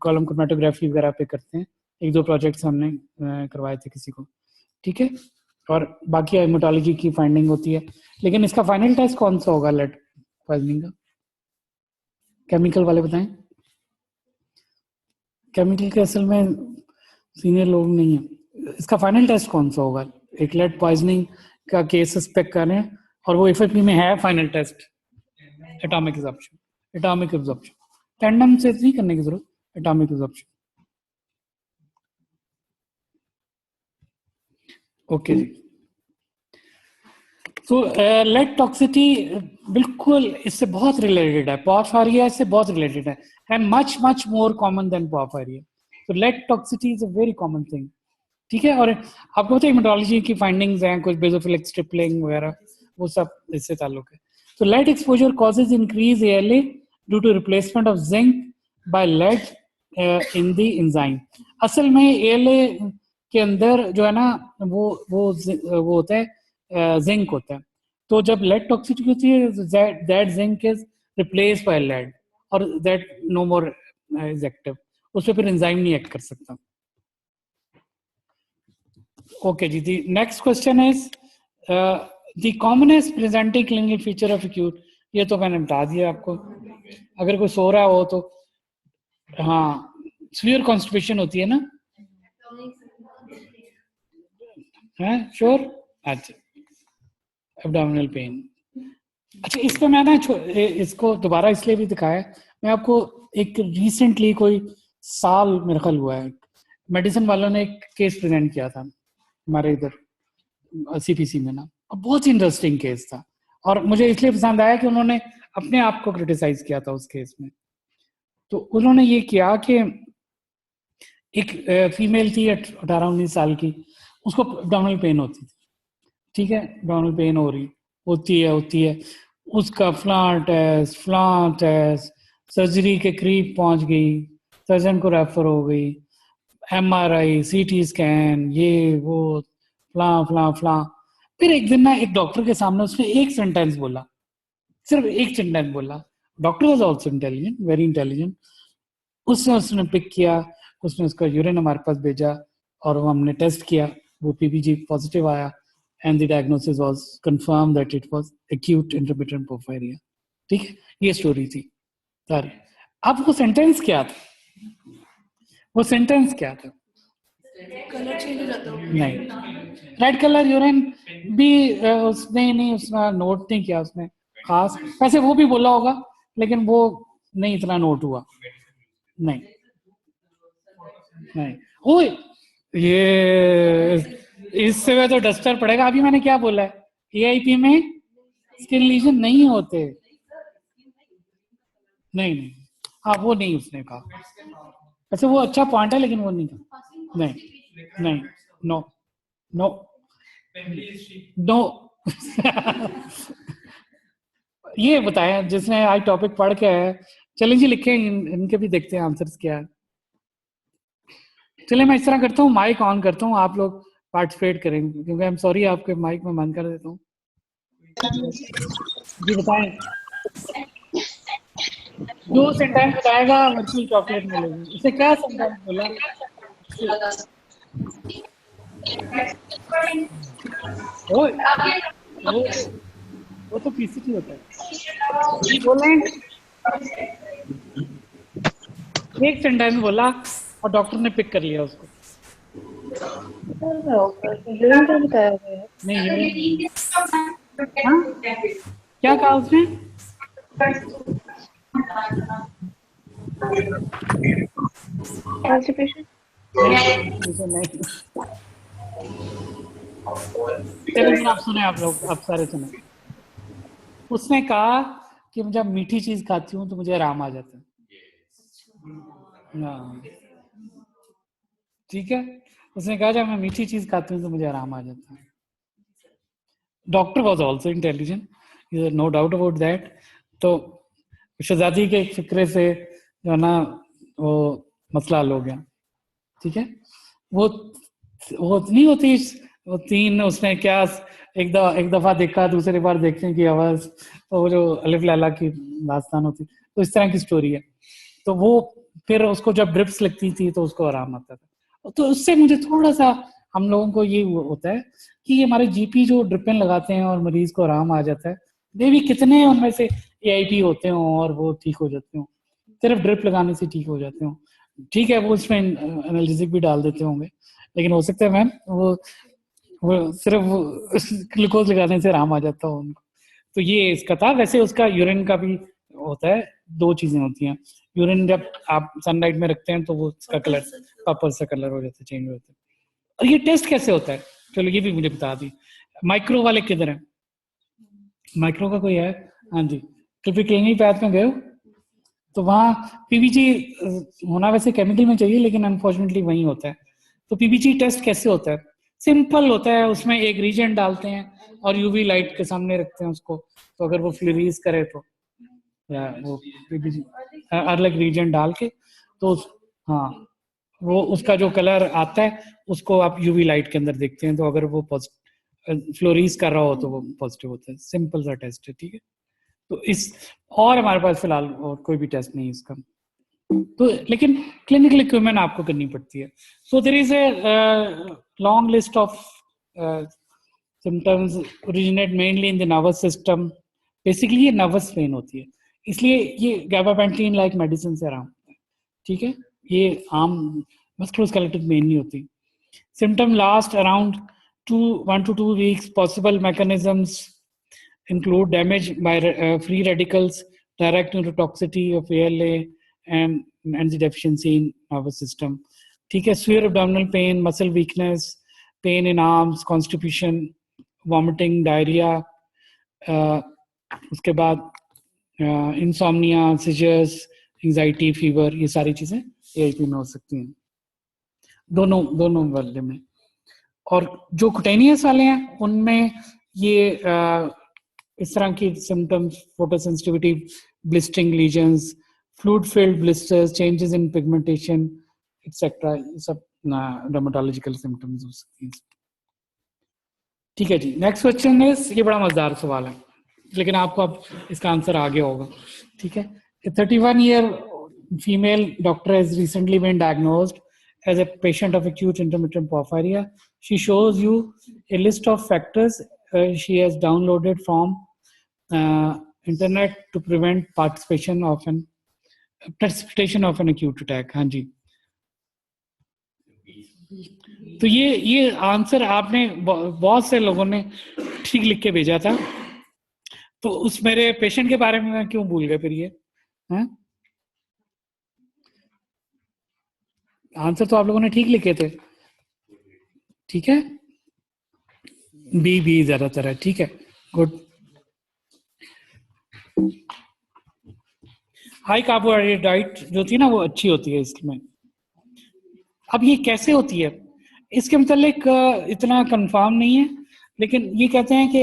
Speaker 1: कॉलम क्रोमेटोग्राफी वगैरह पे करते हैं। 1-2 प्रोजेक्ट्स हमने करवाए थे किसी को। ठीक है, और बाकी हेमाटोलॉजी की फाइंडिंग होती है। लेकिन इसका फाइनल टेस्ट कौन सा होगा लेड पॉइजनिंग का? केमिकल वाले बताएं। केमिकल के असल में सीनियर लोग नहीं है। इसका फाइनल टेस्ट कौन सा होगा? एक लेड पॉइजनिंग का केस सस्पेक्ट करें और वो एफएफपी में है, final test atomic absorption. Atomic absorption tandem से नहीं करने की जरूरत, एटॉमिक एब्जॉर्प्शन। ओके जी, तो लेड टॉक्सिटी बिल्कुल इससे बहुत रिलेटेड है, पोर्फायरिया इससे बहुत रिलेटेड है, and much much more common than porphyria. तो lead toxicity is a very common thing. ठीक है, और आपको पता है हेमाटोलॉजी की फाइंडिंग्स हैं कुछ, बेसोफिलिक स्ट्रिपलिंग वगैरह, वो सब इससे ताल्लुक है। तो lead exposure causes increase ALA due to replacement of zinc by lead in the enzyme. असल में ALA के अंदर जो है ना, वो होता है, जिंक होता है। तो जब लेड टॉक्सिसिटी होती है, that zinc is replace by lead, और that no more is active, उस पर फिर एंजाइम नहीं एक्ट कर सकता। ओके जी, the next question is the commonest presenting clinical feature of acute. ये तो मैंने बता दिया आपको, अगर कोई सो रहा हो तो। हाँ, सीवियर कॉन्स्टिपेशन होती है ना, है श्योर? अच्छा, एब्डोमिनल पेन। अच्छा, इस पे मैं ना इसको दोबारा इसलिए भी दिखाया, मैं आपको एक रिसेंटली कोई साल मेरे ख्याल हुआ है, मेडिसिन वालों ने एक केस प्रेजेंट किया था हमारे इधर CPC में ना, बहुत ही इंटरेस्टिंग केस था। और मुझे इसलिए पसंद आया कि उन्होंने अपने आप को क्रिटिसाइज किया था उस केस में। तो उन्होंने ये किया कि एक फीमेल थी 18-19 साल की, उसको एब्डोमिनल पेन होती थी। ठीक है, एब्डोमिनल पेन हो रही होती है, उसका फ्लां टेस्ट सर्जरी के करीब पहुंच गई, सर्जन को रेफर हो गई, MRI CT स्कैन, ये वो फ्लां। फिर एक दिन ना एक डॉक्टर के सामने उसने एक सेंटेंस बोला, सिर्फ एक सेंटेंस बोला। Doctor was also intelligent, very intelligent. उसने पिक किया, उसने उसका यूरिन हमारे पास भेजा और वो हमने टेस्ट किया, वो PBG पॉजिटिव आया। and the diagnosis was confirmed that it was acute intermittent porphyria. ठीक है, ये स्टोरी थी सारी. अब वो सेंटेंस क्या था? वो सेंटेंस क्या था?
Speaker 2: कलर चेंज हो जाता है.
Speaker 1: नहीं, रेड कलर यूरिन भी उसने नहीं, उसने नोट नहीं किया उसने खास. वैसे वो भी बोला होगा लेकिन वो नहीं इतना नोट हुआ. नहीं नहीं. ओए ये इससे में तो डस्टर पड़ेगा. अभी मैंने क्या बोला है? एआईपी में स्किन लीजन नहीं होते. नहीं नहीं, हाँ वो नहीं उसने कहा. वैसे वो अच्छा पॉइंट है लेकिन वो नहीं कहा. नहीं नहीं, नो नो नो. ये बताएं जिसने आज टॉपिक पढ़ के है. चलें जी, लिखें इनके भी देखते हैं आंसर्स क्या है. चलिए मैं इस तरह करता हूँ, माइक ऑन करता हूँ, आप लोग पार्टिसिपेट करेंगे क्योंकि आई एम सॉरी आपके माइक में बंद कर देता हूँ. जी बताएं. 2 सेंटेंस बताएगा वर्चुअल चॉकलेट मिलेगी. इसे क्या सेंटेंस बोला? वो तो पीसीटी होता है. बोले एक सेंटेंस बोला और डॉक्टर ने पिक कर लिया उसको. नहीं हाँ? क्या कहा उसने? चलिए आप सुने, आप लोग आप सारे सुने. उसने कहा कि जब मीठी चीज खाती हूँ तो मुझे आराम आ जाता है. ठीक है, उसने कहा जब मैं मीठी चीज खाती हूँ तो मुझे आराम आ जाता है. Doctor was also intelligent, no doubt about that. तो शहजादी के फिक्रे से जो है ना वो मसला हल हो गया. ठीक है, वो नहीं होती वो 3 उसने क्या एक दफा देखा, दूसरी बार देखने की आवाज, तो वो जो अलिफ लैला की दास्तान होती, तो इस तरह की स्टोरी है. तो वो फिर उसको जब ड्रिप्स लगती थी तो उसको आराम आता था. तो उससे मुझे थोड़ा सा हम लोगों को ये होता है कि ये हमारे जीपी जो ड्रिपें लगाते हैं और मरीज को आराम आ जाता है, वे भी कितने उनमें से एआईटी होते हों और वो ठीक हो जाते हों, सिर्फ ड्रिप लगाने से ठीक हो जाते हों. ठीक है, वो उसमें एनालिसिक भी डाल देते होंगे, लेकिन हो सकता है मैम वो सिर्फ ग्लूकोज लगाने से आराम आ जाता हो उनको. तो ये इसका था. वैसे उसका यूरिन का भी होता है. 2 चीजें होती हैं. यूरिन जब आप सनलाइट में रखते हैं तो वो उसका कलर पर्पल सा कलर हो जाता है, चेंज हो जाता है. और ये टेस्ट कैसे होता है? चलो ये भी मुझे बता दी. माइक्रो वाले किधर है? माइक्रो का कोई है? हाँ जी, कभी क्लिनिक पैथ में गए हो तो वहाँ पीबीजी होना वैसे केमिकल में चाहिए लेकिन अनफॉर्चुनेटली वही होता है. तो पीबीजी टेस्ट कैसे होता है? सिंपल होता है. उसमें एक रीजन डालते हैं और यूवी लाइट के सामने रखते हैं उसको. तो अगर वो फ्लोरीज करे तो या वो पीबीजी अलग रीजन डाल के तो हाँ वो उसका जो कलर आता है उसको आप यूवी लाइट के अंदर देखते हैं. तो अगर वो फ्लोरीज कर रहा हो तो वो पॉजिटिव होता है. सिंपल सा टेस्ट है. ठीक है, तो इस और हमारे पास फिलहाल और कोई भी टेस्ट नहीं है इसका. तो लेकिन क्लिनिकल इक्विपमेंट आपको करनी पड़ती है. So there is a long list of symptoms originate mainly in the nervous system. Basically ये नर्वस पेन होती है, इसलिए ये गाबापेंटिन लाइक मेडिसिन से आराम होता है. ठीक है, ये आम मस्कुलोस्केलेटल पेन नहीं होती. Symptom last around 1 to 2 weeks. Possible mechanisms include damage by free radicals, direct neurotoxicity of ALA, and energy deficiency in nervous system. ठीक है, severe abdominal pain, muscle weakness, pain in arms, constipation, vomiting, diarrhea. उसके बाद insomnia, seizures, anxiety, fever, ये सारी चीजें AIP में हो सकती हैं. दोनों वाले में. और जो कुटेनियस वाले हैं उनमें ये इस तरह की symptoms, photosensitivity, blistering lesions, fluid filled blisters, changes in pigmentation etcetera, ये सब डर्मेटोलॉजिकल सिम्टम्स हो सकती हैं. ठीक है जी, नेक्स्ट क्वेश्चन इज, ये बड़ा मजेदार सवाल है लेकिन आपको अब इसका आंसर आ गया होगा. ठीक है, 31-year female doctor has recently been diagnosed as a patient of acute intermittent porphyria. She shows you a list of factors she has downloaded from internet to prevent participation of an acute attack. हाँ जी, तो ये आंसर आपने बहुत से लोगों ने ठीक लिख के भेजा था, तो उस मेरे पेशेंट के बारे में मैं क्यों भूल गए फिर ये? आंसर तो आप लोगों ने ठीक लिखे थे, ठीक है, बी ज्यादातर है, ठीक है, गुड। हाई कार्बोहाइड्रेट डाइट जो थी ना वो अच्छी होती है इसमें। अब ये कैसे होती है इसके मतलब इतना कंफर्म नहीं है, लेकिन ये कहते हैं कि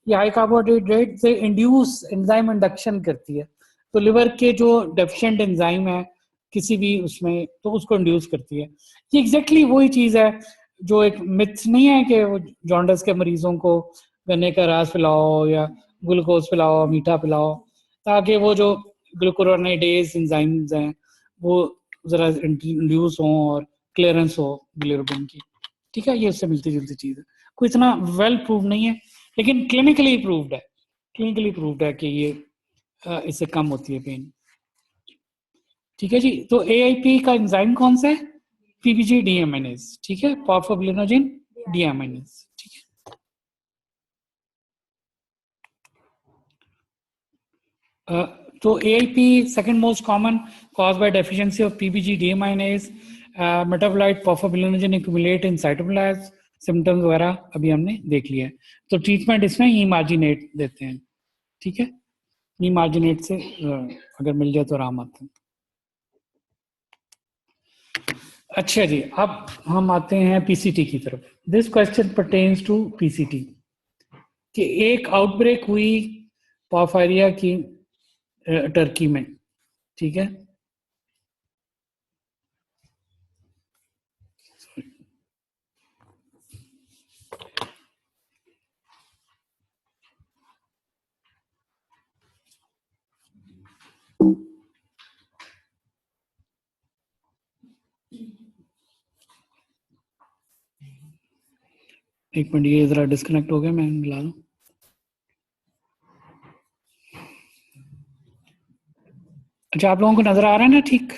Speaker 1: ये हाई कार्बोहाइड्रेट डाइट से इंड्यूस एंजाइम इंडक्शन करती है, तो लिवर के जो डेफिशिएंट एंजाइम है किसी भी उसमें, तो उसको इंड्यूस करती है। ये एग्जैक्टली वही चीज है जो एक मिथ नहीं है कि वो जॉन्डिस के मरीजों को गन्ने का रस पिलाओ या ग्लूकोज पिलाओ, मीठा पिलाओ, ताकि वो जो ग्लूकोरोनाइडेज एंजाइम्स हैं वो जरा इंड्यूस हो और क्लियरेंस हो बिलिरुबिन की, ठीक है। ये उससे मिलती जुलती चीज है, कोई इतना वेल प्रूव नहीं है, लेकिन क्लिनिकली प्रूव्ड है कि ये इससे कम होती है पेन, ठीक है जी। तो AIP का एंजाइम कौन सा है? PBG डिएमाइनेज, ठीक है, पार्फोबिलिनोजिन डिएमाइनेज, ठीक है। तो AIP second most common cause by deficiency of PBG deaminase, metabolite porphobilinogen accumulate in cytoplasm, symptoms वगैरह अभी हमने देख लिया है। तो ट्रीटमेंट इसमें इमाजिनेट देते हैं, ठीक है, इमाजिनेट से अगर मिल जाए तो आराम आता है। अच्छा जी, अब हम आते हैं PCT की तरफ। This question pertains to PCT कि एक आउटब्रेक हुई पोर्फायरिया की टर्की में, ठीक है, एक मिनट, ये जरा डिस्कनेक्ट हो गया, मैं मिला दूं। अच्छा, आप लोगों को नजर आ रहा है ना ठीक?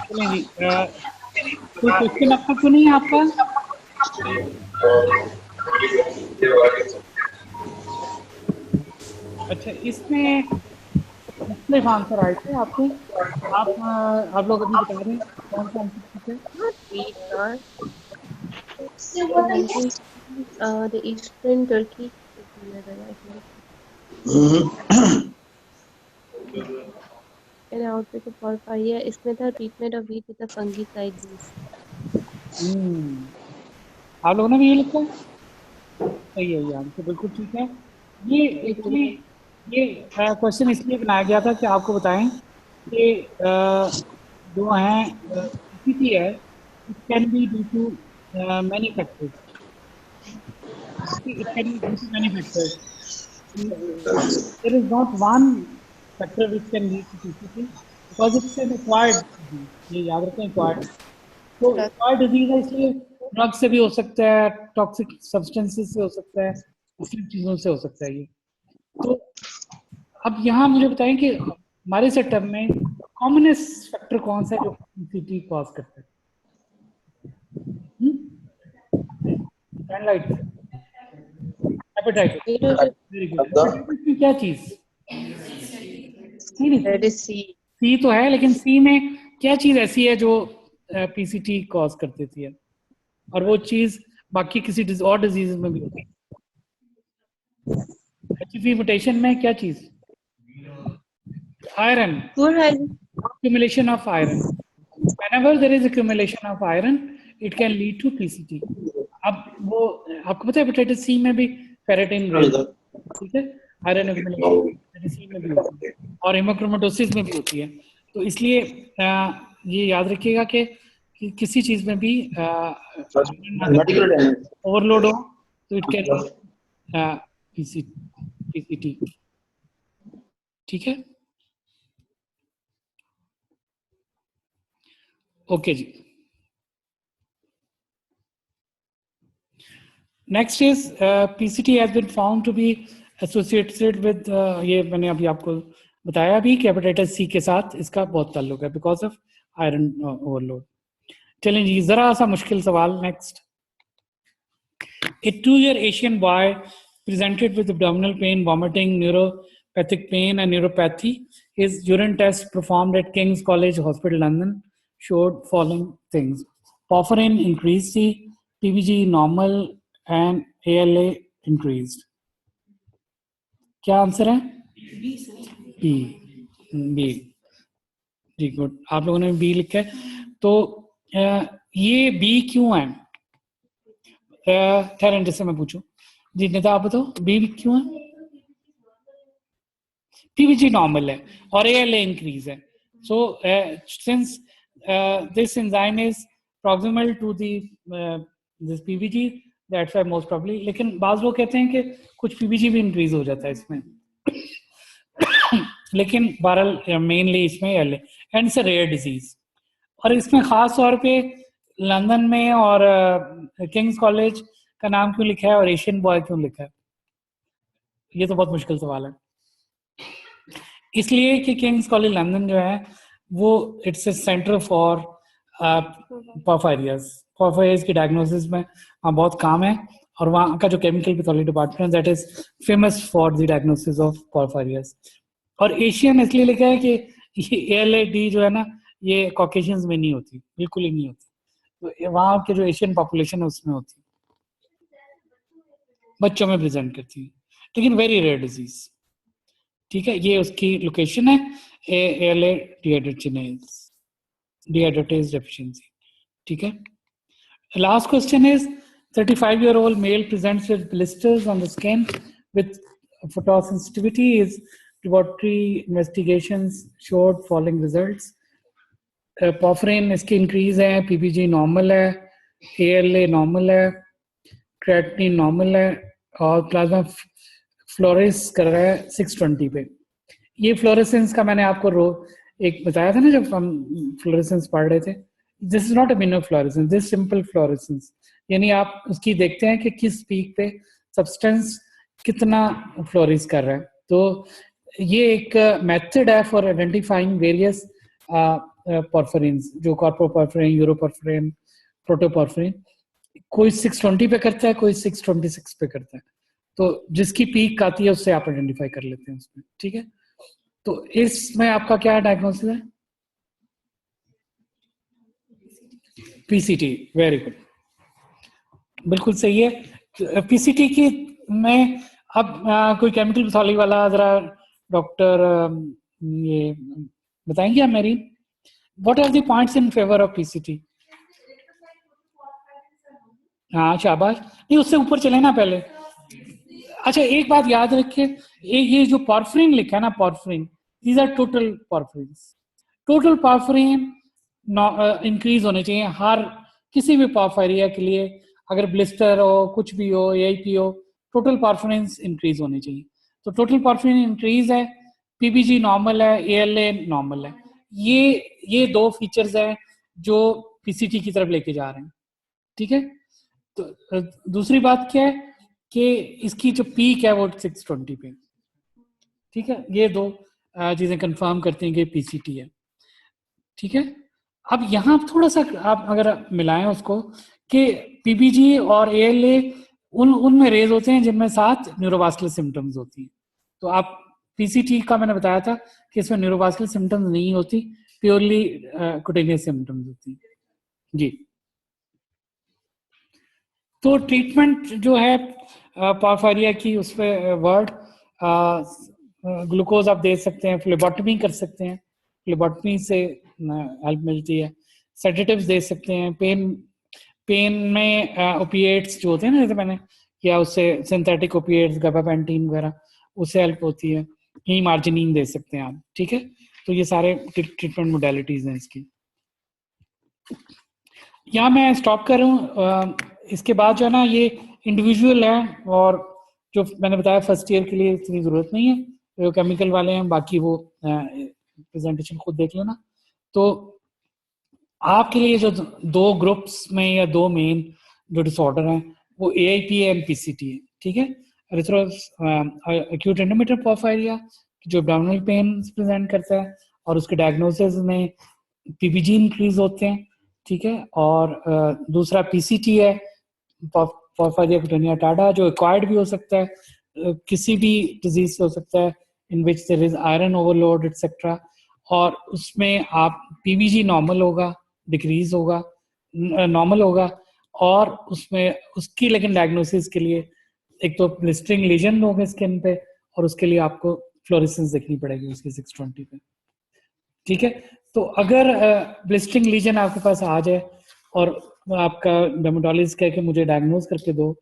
Speaker 1: चलें जी, कोई क्वेश्चन अब तक तो नहीं है आपका? अच्छा, इसमें मुख्तलिफ आंसर आए थे आपको, आप लोग अभी बता रहे हैं कौन सा आंसर है?
Speaker 4: The Eastern Turkey. And outbreak of porphyria. इसमें था treatment of wheat with a fungicide use.
Speaker 1: आप लोगों ने भी ये लिखा है? सही है, ये आंसर बिल्कुल ठीक है। ये एक्चुअली ये क्वेश्चन इसलिए बनाया गया था कि आपको बताएं कि जो हैं PCT है, it can be due to many factors. It can be due to many factors. There is not one factor which can lead to PCT because it's an acquired disease. ये याद रखें, acquired. तो acquired disease है, इसलिए ड्रग से भी हो सकता है, टॉक्सिक सब्सटेंसेस से हो सकता है, दूसरी चीजों से हो सकता है ये। तो अब यहाँ मुझे बताएं कि हमारे सेटअप में कॉमनेस्ट फैक्टर कौन सा है जो PCT कॉज करता है? Hepatitis, very good. क्या चीज? सी तो है, लेकिन सी में क्या चीज ऐसी है जो PCT कॉज कर देती है, और वो चीज बाकी किसी और डिजीज में भी होती है? HCV म्यूटेशन में क्या चीज? Iron, accumulation of iron. Whenever there is accumulation of iron, it can lead to PCT. अब वो आपको पता है हेपेटाइटिस सी में भी फेरेटिन रहता है, ठीक है, आयरन एक्युमुलेशन हेपेटाइटिस सी में भी होती है और हेमोक्रोमेटोसिस में भी होती है। तो इसलिए ये याद रखिएगा कि किसी चीज में भी ओवरलोड हो तो इट कैन पीसीटी, ठीक है। ओके जी, next is PCT has been found to be associated with, ये मैंने अभी आपको बताया भी कि हेपेटाइटिस सी के साथ इसका बहुत ताल्लुक है बिकॉज ऑफ आयरन ओवरलोड। चलें जी, जरा सा मुश्किल सवाल next. A 2-year Asian boy presented with abdominal pain, vomiting, neuropathic pain, and neuropathy. His urine test performed at King's College Hospital, London, showed following things: porphyrin increased, PVG normal, and ALA increased. क्या आंसर है? बी, बी जी, गुड, आप लोगों ने बी लिखा है। तो ये बी क्यों है? ठहरें, जिससे मैं पूछूं जी, नेता आप बताओ बी क्यों है? पीवीजी नॉर्मल है और एएलए इंक्रीज है, so since this enzyme is proximal to this PBG, that's why most probably. लेकिन बाज लोग कहते हैं कि कुछ पीवीजी भी इंक्रीज हो जाता है इसमें लेकिन बहरहाल मेनली इसमें ALA, and it's a rare disease. और इसमें खास तौर पे लंदन में और किंग्स कॉलेज का नाम क्यों लिखा है और एशियन बॉय क्यों लिखा है? ये तो बहुत मुश्किल सवाल है। इसलिए कि किंग्स कॉलेज लंदन जो है वो इट्स ए सेंटर फॉर पोर्फायरियाज। पोर्फायरियाज की डायग्नोसिस में वहाँ बहुत काम है, और वहाँ का जो chemical pathology department that is famous for the diagnosis of porphyrias. और एशियन इसलिए लिखा है कि ये एएलएडी जो है ना, ये कॉकेशियंस में नहीं होती, बिल्कुल ही नहीं होती, तो वहाँ के जो एशियन पॉपुलेशन है उसमें होती, बच्चों में प्रेजेंट करती है, लेकिन वेरी रेयर डिजीज, ठीक है। ये उसकी लोकेशन है, एएलए डिहाइड्रेटेज डेफिशिएंसी, ठीक है। Last question is 35-year-old male presents with blisters on the skin with photosensitivity. His laboratory investigations showed following results: porphyrin इसकी इंक्रीज है, पीपीजी नॉर्मल है, एएलए नॉर्मल है, क्रेटिनिन नॉर्मल है, और प्लाज्मा फ्लोरेस कर रहा है 620 पे। ये फ्लोरेसेंस का मैंने आपको एक बताया था ना जब हम फ्लोरेसेंस पढ़ रहे थे। This is not immunofluorescence, this simple fluorescence, यानी आप उसकी देखते हैं कि किस पीक पे सब्सटेंस कितना फ्लोरिस कर रहा है। तो ये एक मेथड है फॉर आइडेंटिफाइंग वेरियस पोर्फिरिन्स, जो कॉर्पोपोर्फिरिन, यूरोपोर्फिरिन, प्रोटोपोर्फिरिन। कोई 620 पे करता है, कोई 626 पे करता है, तो जिसकी पीक आती है उससे आप आइडेंटिफाई कर लेते हैं उसमें, ठीक है। तो इसमें आपका क्या डायग्नोसिस है? पीसीटी, वेरी गुड, बिल्कुल सही है। पीसीटी की में अब कोई केमिकल पैथोलॉजी वाला जरा डॉक्टर ये बताएंगे आप मेरी, what are the points in favour of PCT? हाँ शाबाश, नहीं उससे ऊपर चले ना पहले। अच्छा एक बात याद रखिए, ये जो पोर्फिरिन लिखा है ना, porphyrin, these are total porphyrins. Total porphyrin increase होने चाहिए हर किसी भी पोर्फायरिया के लिए, अगर ब्लिस्टर हो, कुछ भी हो, एआईपी हो, टोटल पोर्फिरिन इंक्रीज होने चाहिए। तो टोटल पोर्फिरिन इंक्रीज है, पीबीजी नॉर्मल है, एएलए नॉर्मल है। ये दो फीचर्स हैं जो पीसीटी की तरफ लेके जा रहे हैं, ठीक है। तो दूसरी बात क्या है कि इसकी जो पीक है वो 620 पे, ठीक है। ये दो चीजें कंफर्म करती हैं कि पीसीटी है, ठीक है। अब यहाँ थोड़ा सा आप अगर मिलाएं उसको कि पीबीजी और एएलए उनमें रेज होते हैं जिनमें साथ न्यूरोवास्कुलर सिम्टम्स होती हैं। तो आप पीसीटी का मैंने बताया था कि इसमें न्यूरोवास्कुलर सिम्टम्स नहीं होती, प्योरली कुटेनियस सिम्टम्स होती हैं जी। तो ट्रीटमेंट जो है पोर्फायरिया की, उस पर वर्ड ग्लूकोज आप दे सकते हैं, फ्लेबोटमी कर सकते हैं, फ्लेबोटमी से हेल्प मिलती है, सेडेटिव्स दे सकते हैं, पेन में ओपिएट्स जो होते हैं ना, जैसे मैंने किया उससे सिंथेटिक ओपिएट्स, गाबापेंटीन वगैरह, उससे हेल्प होती है, हीमार्जिनिन दे सकते हैं आप, ठीक है। तो ये सारे ट्रीटमेंट मोडेलिटीज हैं इसकी। यहाँ मैं स्टॉप कर रहा हूँ, इसके बाद जो है ना ये इंडिविजुअल है और जो मैंने बताया फर्स्ट ईयर के लिए इतनी ज़रूरत नहीं है, जो केमिकल वाले हैं बाकी वो प्रेजेंटेशन खुद देख लेना। तो आपके लिए जो दो ग्रुप्स में या दो मेन जो डिसऑर्डर हैं वो AIP है एंड PCT है, ठीक है। एक्यूट इंटरमिटेंट पोर्फायरिया जो एब्डोमिनल पेन प्रेजेंट करता है और उसके डायग्नोसिस में PPG इंक्रीज होते हैं, ठीक है। और दूसरा PCT है, पोर्फायरिया क्यूटेनिया टाडा, जो एक्वायर्ड भी हो सकता है, किसी भी डिजीज से हो सकता है, in which there is iron overload etcetera, और उसमें आप PVG नॉर्मल होगा, डिक्रीज होगा, नॉर्मल होगा, और उसमें उसकी लेकिन डायग्नोसिस के लिए एक तो ब्लिस्टरिंग लीजन होगा स्किन पे, और उसके लिए आपको फ्लोरेसेंस देखनी पड़ेगी उसकी 620 पे, ठीक है। तो अगर ब्लिस्टरिंग लीजन आपके पास आ जाए और आपका डर्मेटोलॉजिस्ट कहे कि मुझे डायग्नोज करके दो,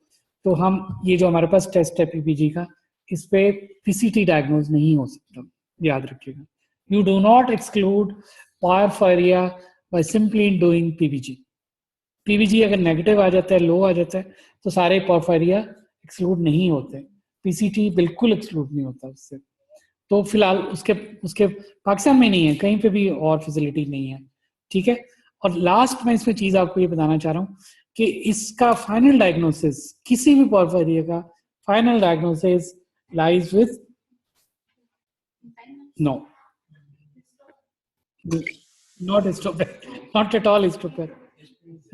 Speaker 1: तो हम ये जो हमारे पास टेस्ट है PPG का, इस पे PCT डायग्नोज नहीं हो सकता, याद रखिएगा। You do not exclude porphyria by simply doing PPG। PPG अगर नेगेटिव आ जाता है, लो आ जाता है, तो सारे पोर्फायरिया एक्सक्लूड नहीं होते, PCT बिल्कुल एक्सक्लूड नहीं होता उससे। तो फिलहाल उसके उसके पाकिस्तान में नहीं है, कहीं पे भी और फैसिलिटी नहीं है, ठीक है। और लास्ट में इसमें चीज आपको ये बताना चाह रहा हूँ कि इसका फाइनल डायग्नोसिस, किसी भी पोर्फायरिया का final diagnosis lies with no, not histopath, not at all histopath,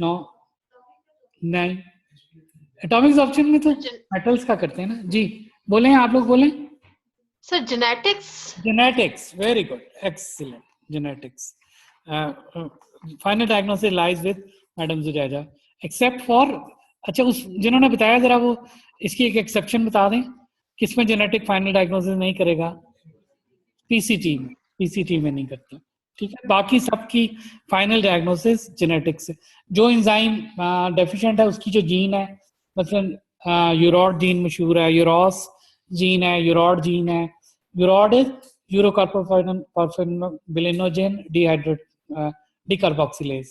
Speaker 1: no, नहीं। एटॉमिक्स ऑप्शन में तो मेटल्स का करते हैं ना जी। बोलें आप लोग, बोलें
Speaker 5: sir. Genetics,
Speaker 1: genetics, very good, excellent, genetics. Final diagnosis lies with Madam Zujaja, except for, अच्छा उस जिन्होंने बताया जरा वो इसकी एक एक्सेप्शन बता दें, किसमें जेनेटिक फाइनल डायग्नोसिस नहीं करेगा? PCT में नहीं करता, ठीक है। बाकी सबकी फाइनल डायग्नोसिस जेनेटिक्स से। जो एंजाइम डेफिशिएंट है उसकी जो जीन है, मतलब यूरोड जीन मशहूर है, यूरोस जीन है, यूरोड जीन है। यूरोड इज यूरोकार्बोफिनोजेन डिकार्बोक्सिलेज,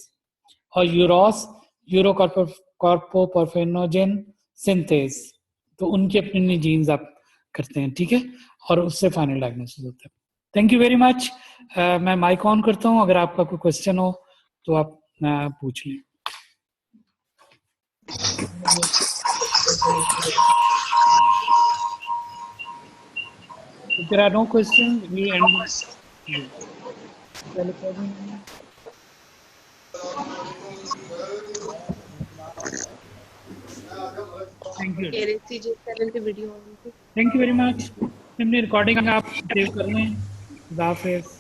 Speaker 1: और यूरोस यूरोकार्बोफिनोजेन सिंथेज। तो उनकी अपनी अपनी जीन्स आप करते हैं, ठीक है, और उससे फाइनल डायग्नोसिस होता है। Thank you very much. मैं माइक ऑन करता हूँ, अगर आपका कोई क्वेश्चन हो तो आप पूछ लें। If there are no questions, we end this. Thank you.
Speaker 4: Channel पे video
Speaker 1: Thank you very much. अपनी रिकॉर्डिंग आप सेव कर लें। खुदा हाफिज़।